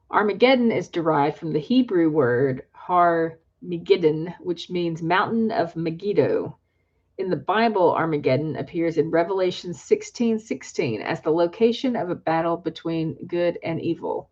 Armageddon is derived from the Hebrew word Har Megiddon, which means mountain of Megiddo. In the Bible, Armageddon appears in Revelation 16:16 as the location of a battle between good and evil.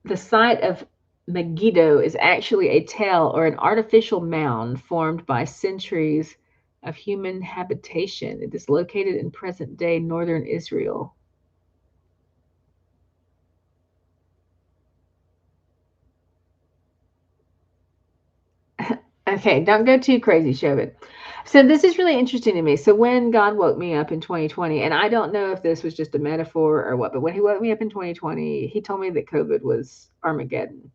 The site of Megiddo is actually a tell or an artificial mound formed by centuries of human habitation. It is located in present-day northern Israel. Okay, don't go too crazy, Shovit. So this is really interesting to me. So when God woke me up in 2020, and I don't know if this was just a metaphor or what, but when he woke me up in 2020, he told me that COVID was Armageddon.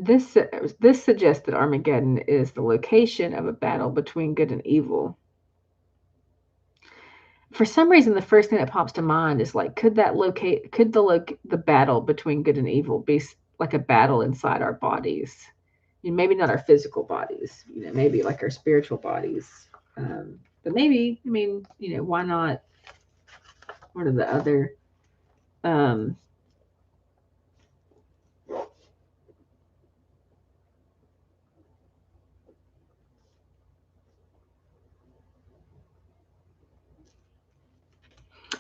This suggests that Armageddon is the location of a battle between good and evil. For some reason, the first thing that pops to mind is like, could the battle between good and evil be like a battle inside our bodies? Maybe not our physical bodies, maybe like our spiritual bodies. But maybe, why not one of the other? Um,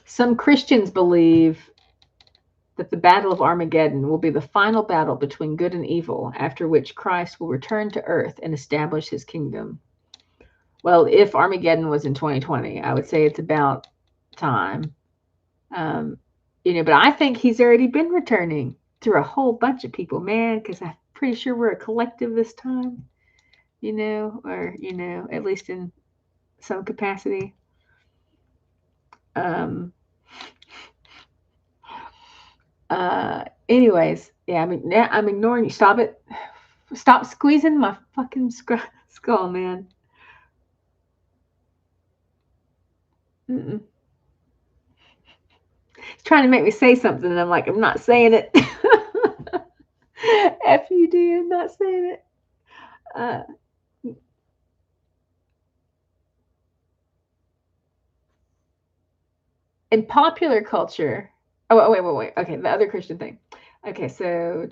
some Christians believe that the Battle of Armageddon will be the final battle between good and evil, after which Christ will return to earth and establish his kingdom. Well, if Armageddon was in 2020, I would say it's about time. Um, but I think he's already been returning through a whole bunch of people, man, because I'm pretty sure we're a collective this time, or, at least in some capacity. Anyways, yeah, I'm ignoring you. Stop it. Stop squeezing my fucking skull, man. Mm-mm. He's trying to make me say something, and I'm like, I'm not saying it. F you, dude. I'm not saying it. Uh, in popular culture, wait. Okay, the other Christian thing. Okay, so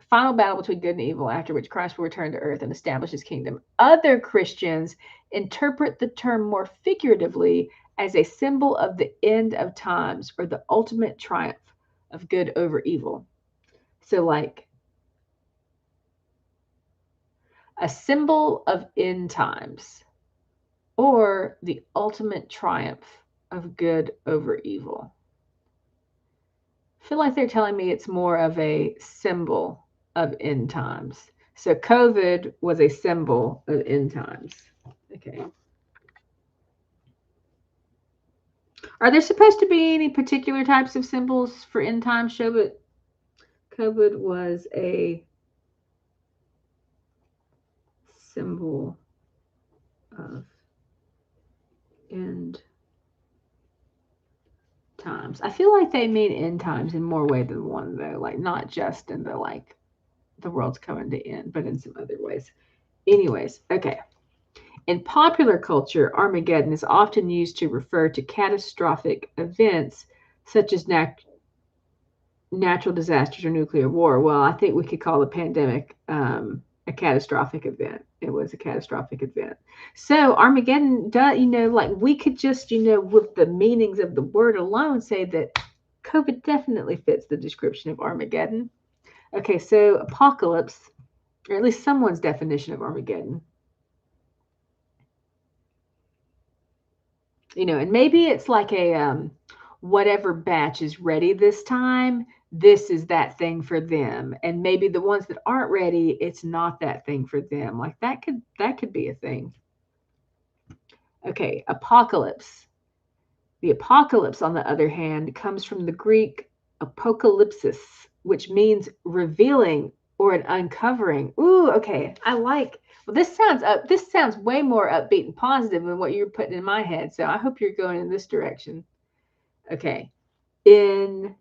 final battle between good and evil, after which Christ will return to earth and establish his kingdom. Other Christians interpret the term more figuratively as a symbol of the end of times or the ultimate triumph of good over evil. So, like, a symbol of end times or the ultimate triumph of good over evil. I feel like they're telling me it's more of a symbol of end times. So COVID was a symbol of end times. Okay. Are there supposed to be any particular types of symbols for end times, show? But COVID was a symbol of end times. I feel like they mean end times in more way than one, though. Like, not just in the like the world's coming to end, but in some other ways. Anyways, okay. In popular culture, Armageddon is often used to refer to catastrophic events such as natural disasters or nuclear war. Well, I think we could call the pandemic a catastrophic event. It was a catastrophic event. So Armageddon, like we could just, with the meanings of the word alone, say that COVID definitely fits the description of Armageddon. Okay, so apocalypse, or at least someone's definition of Armageddon. And maybe it's like a whatever batch is ready this time, this is that thing for them. And maybe the ones that aren't ready, it's not that thing for them. Like that could be a thing. Okay, apocalypse. The apocalypse, on the other hand, comes from the Greek apocalypsis, which means revealing or an uncovering. Ooh, okay. Well, this sounds way more upbeat and positive than what you're putting in my head. So I hope you're going in this direction. Okay. In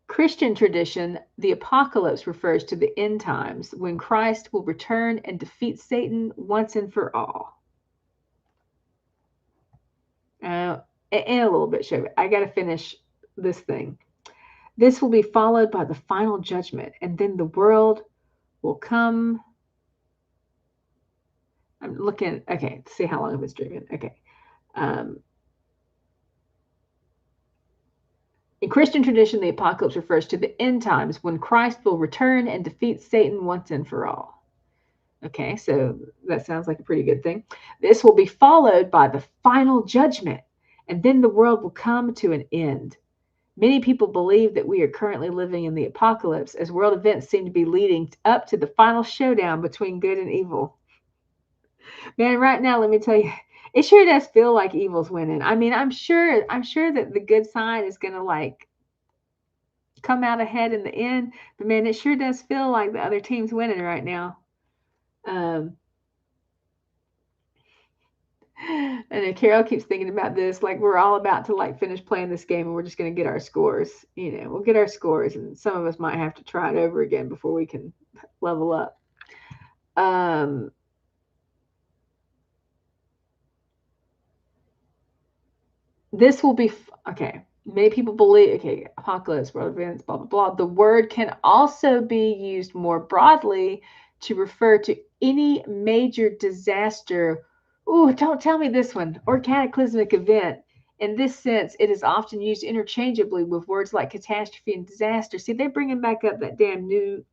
Christian tradition, the apocalypse refers to the end times when Christ will return and defeat Satan once and for all. In a little bit, show. I got to finish this thing. This will be followed by the final judgment, and then the world will come. I'm looking. Okay, to see how long I've been streaming. Okay. In Christian tradition, the apocalypse refers to the end times when Christ will return and defeat Satan once and for all. Okay, so that sounds like a pretty good thing. This will be followed by the final judgment, and then the world will come to an end. Many people believe that we are currently living in the apocalypse, as world events seem to be leading up to the final showdown between good and evil. Man, right now, let me tell you, it sure does feel like evil's winning. I mean, I'm sure that the good side is gonna like come out ahead in the end. But man, it sure does feel like the other team's winning right now. And then Carol keeps thinking about this, like we're all about to like finish playing this game and we're just going to get our scores. We'll get our scores, and some of us might have to try it over again before we can level up. This will be okay. Many people believe, okay, apocalypse, world events, blah blah blah. The word can also be used more broadly to refer to any major disaster. Ooh, don't tell me this one, or cataclysmic event. In this sense, it is often used interchangeably with words like catastrophe and disaster. See, they're bringing back up that damn new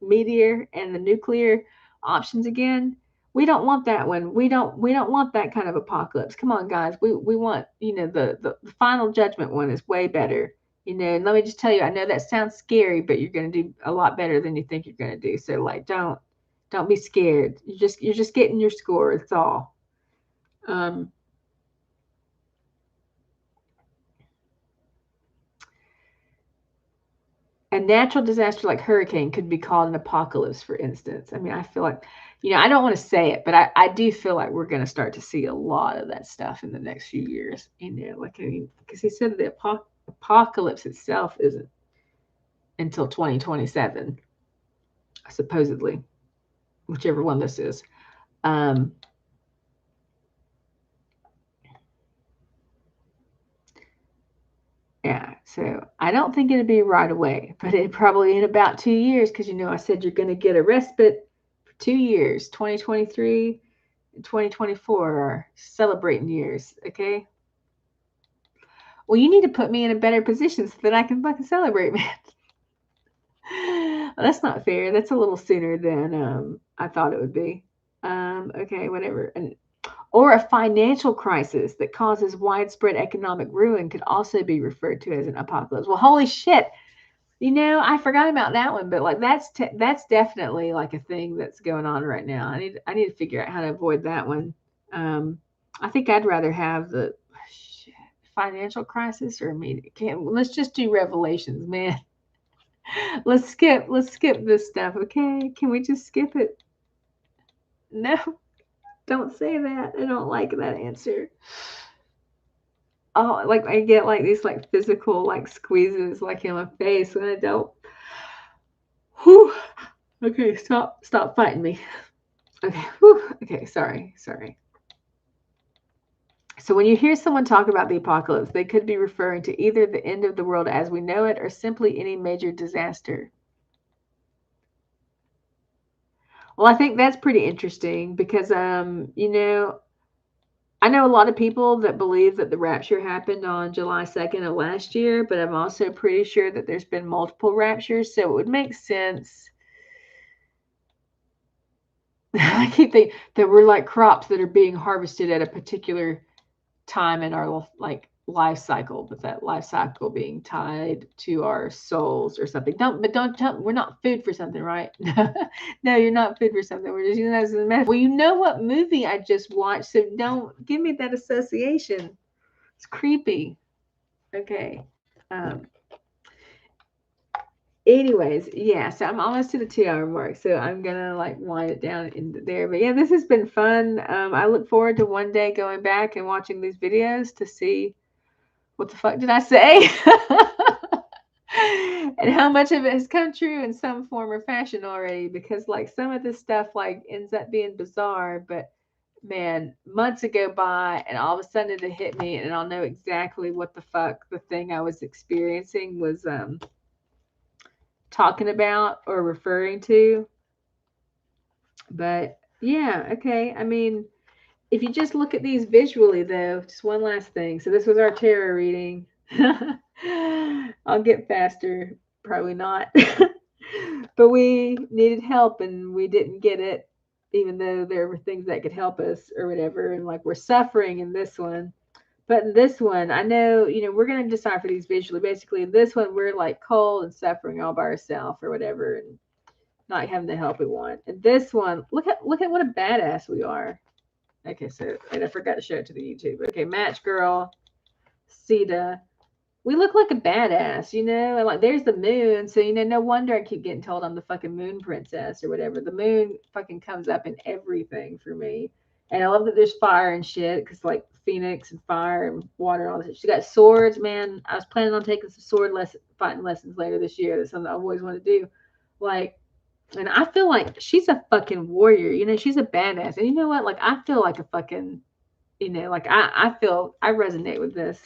meteor and the nuclear options again. We don't want that one. We don't want that kind of apocalypse. Come on, guys. We want, the final judgment one is way better. And let me just tell you, I know that sounds scary, but you're going to do a lot better than you think you're going to do. So like, don't be scared. You're just getting your score. That's all. A natural disaster like hurricane could be called an apocalypse, for instance. I mean, I feel like, I don't want to say it, but I do feel like we're going to start to see a lot of that stuff in the next few years. Because he said the apocalypse itself isn't until 2027, supposedly, whichever one this is. Yeah, so I don't think it'd be right away, but it probably in about 2 years, because I said you're going to get a respite for 2 years. 2023 and 2024 are celebrating years, okay? Well, you need to put me in a better position so that I can fucking celebrate, man. Well, that's not fair. That's a little sooner than I thought it would be. Okay, whatever. Or a financial crisis that causes widespread economic ruin could also be referred to as an apocalypse. Well, holy shit. I forgot about that one, but like that's definitely like a thing that's going on right now. I need to figure out how to avoid that one. I think I'd rather have the financial crisis or let's just do Revelations, man. Let's skip this stuff, okay? Can we just skip it? No, don't say that. I don't like that answer. Oh, like I get like these like physical like squeezes like in my face when I don't. Whew. Okay, stop fighting me. Okay, whew. Okay, sorry. So when you hear someone talk about the apocalypse, they could be referring to either the end of the world as we know it or simply any major disaster. Well, I think that's pretty interesting because I know a lot of people that believe that the rapture happened on July 2nd of last year, but I'm also pretty sure that there's been multiple raptures, so it would make sense. I keep thinking that we're like crops that are being harvested at a particular time in our like life cycle, but that life cycle being tied to our souls or something. Don't tell, we're not food for something, right? No, you're not food for something. We're just using that as a metaphor. Well, you know what movie I just watched, so don't give me that association. It's creepy. Okay. Um, Anyways, yeah, so I'm almost to the 2 hour mark, so I'm gonna like wind it down into there. But yeah, this has been fun. I look forward to one day going back and watching these videos to see what the fuck did I say? And how much of it has come true in some form or fashion already, because like some of this stuff like ends up being bizarre, but man, months go by and all of a sudden it hit me and I'll know exactly what the fuck the thing I was experiencing was talking about or referring to. But yeah, okay. I mean, if you just look at these visually, though, just one last thing. So this was our tarot reading. I'll get faster. Probably not. But we needed help and we didn't get it, even though there were things that could help us or whatever. And like we're suffering in this one. But in this one, I know, we're going to decipher these visually. Basically, in this one, we're like cold and suffering all by ourselves or whatever and not having the help we want. And this one, look at what a badass we are. Okay, so and I forgot to show it to the YouTube. Okay, Match Girl, Sita, we look like a badass, and like there's the moon. So, no wonder I keep getting told I'm the fucking moon princess or whatever. The moon fucking comes up in everything for me. And I love that there's fire and shit because like Phoenix and fire and water and all this. She got swords, man. I was planning on taking some fighting lessons later this year. That's something I've always wanted to do. Like, and I feel like she's a fucking warrior. She's a badass. And you know what? Like, I feel like a fucking, like I feel I resonate with this,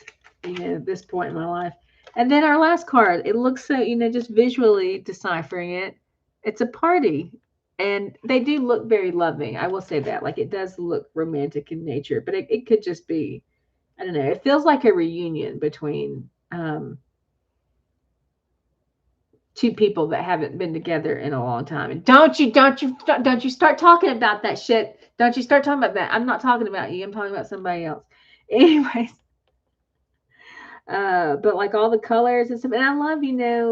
at this point in my life. And then our last card, it looks so, just visually deciphering it, it's a party. And they do look very loving. I will say that. Like, it does look romantic in nature, but it could just be, I don't know. It feels like a reunion between two people that haven't been together in a long time. And don't you start talking about that shit. Don't you start talking about that. I'm not talking about you. I'm talking about somebody else. Anyways, but like all the colors and stuff, and I love,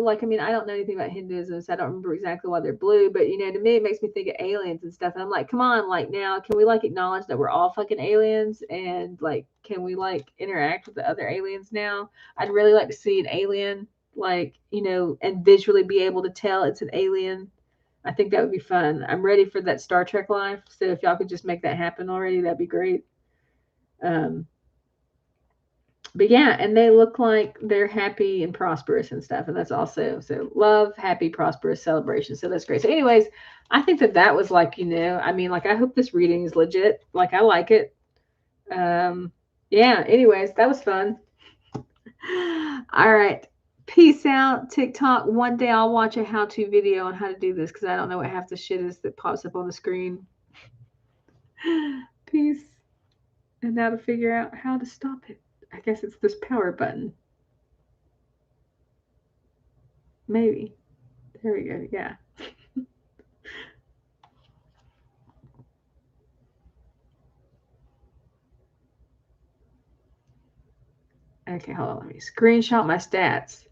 like, I mean, I don't know anything about Hinduism, so I don't remember exactly why they're blue, but to me, it makes me think of aliens and stuff. And I'm like, come on, like, now, can we like acknowledge that we're all fucking aliens, and like, can we like interact with the other aliens now? I'd really like to see an alien, like, and visually be able to tell it's an alien. I think that would be fun. I'm ready for that Star Trek life. So if y'all could just make that happen already, that'd be great. But yeah, and they look like they're happy and prosperous and stuff. And that's also, so love, happy, prosperous celebration. So that's great. So anyways, I think that was like, I mean, like, I hope this reading is legit. Like, I like it. Yeah, anyways, that was fun. All right. Peace out, TikTok. One day I'll watch a how-to video on how to do this because I don't know what half the shit is that pops up on the screen. Peace. And now to figure out how to stop it. I guess it's this power button. Maybe. There we go. Yeah. Okay, hold on. Let me screenshot my stats.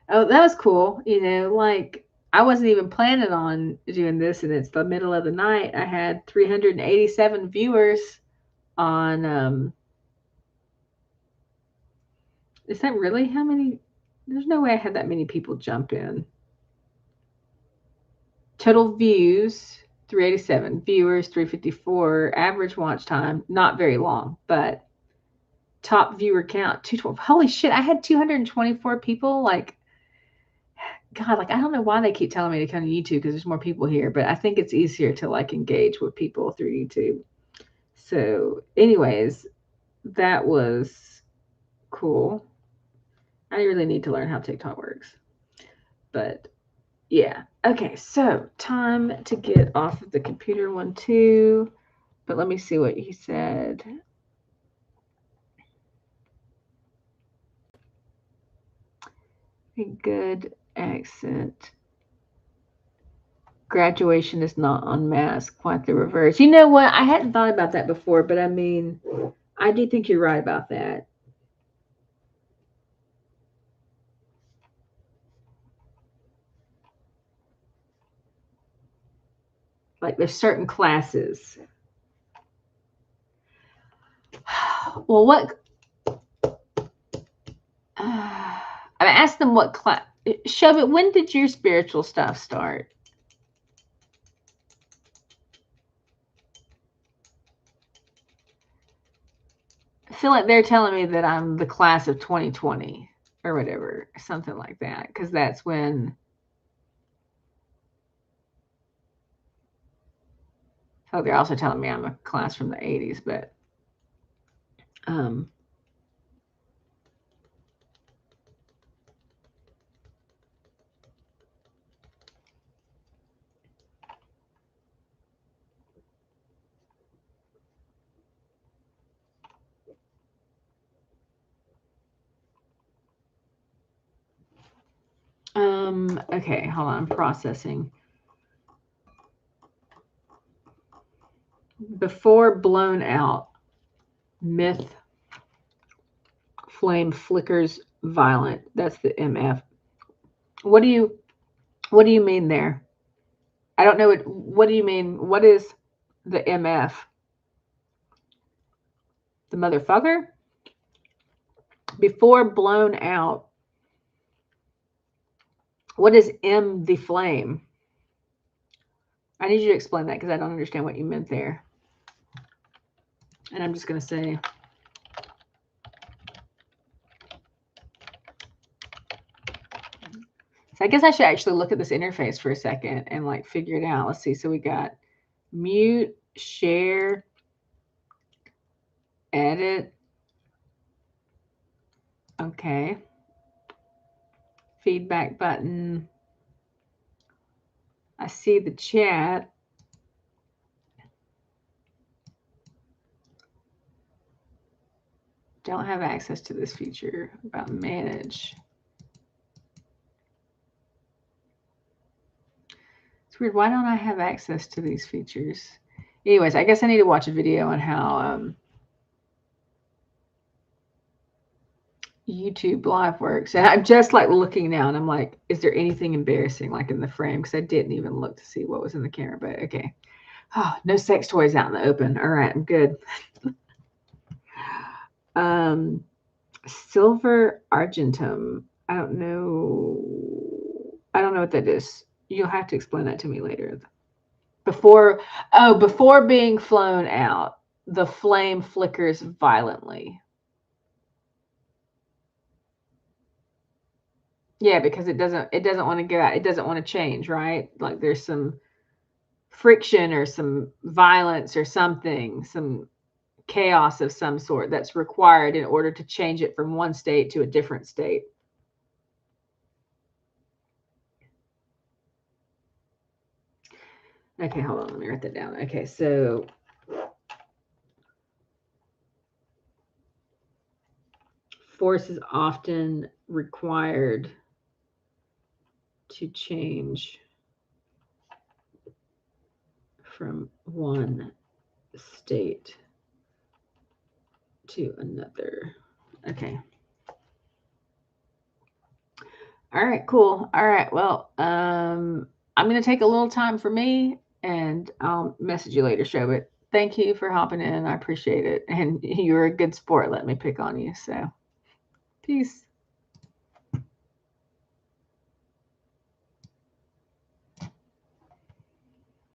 Oh, that was cool. Like, I wasn't even planning on doing this, and it's the middle of the night. I had 387 viewers on. Is that really how many? There's no way I had that many people jump in. Total views 387, viewers 354, average watch time not very long, but top viewer count 212. Holy shit, I had 224 people. Like, God, like, I don't know why they keep telling me to come to YouTube because there's more people here, but I think it's easier to like engage with people through YouTube. So anyways, that was cool. I really need to learn how TikTok works, but yeah. Okay, so time to get off of the computer one too, but let me see what he said. A good accent. Graduation is not on mask, quite the reverse. You know what? I hadn't thought about that before, but I mean, I do think you're right about that. Like, there's certain classes. Well, what? I asked them what class. Shove it. When did your spiritual stuff start? I feel like they're telling me that I'm the class of 2020 or whatever, something like that, because that's when. Oh, they're also telling me I'm a class from the 80s, but okay, hold on, I'm processing. Before blown out, myth flame flickers violent. That's the MF. What do you mean there? I don't know what do you mean? What is the MF? The motherfucker? Before blown out. What is M the flame? I need you to explain that because I don't understand what you meant there. And I'm just going to say, so I guess I should actually look at this interface for a second and like figure it out. Let's see. So we got mute, share, edit. Okay. Feedback button. I see the chat. Don't have access to this feature. About manage. It's weird. Why don't I have access to these features? Anyways, I guess I need to watch a video on how YouTube Live works. And I'm just like looking now and I'm like, is there anything embarrassing like in the frame? Because I didn't even look to see what was in the camera, but okay. Oh, no sex toys out in the open. All right, I'm good. Silver argentum. I don't know what that is. You'll have to explain that to me later. Before being flown out, the flame flickers violently. Yeah, because it doesn't want to go out. It doesn't want to change, right? Like there's some friction or some violence or something, some chaos of some sort that's required in order to change it from one state to a different state. Okay, hold on. Let me write that down. Okay, so force is often required to change from one state to another. Okay. All right, cool. All right. Well, I'm going to take a little time for me and I'll message you later, show it. Thank you for hopping in. I appreciate it. And you're a good sport. Let me pick on you. So, peace.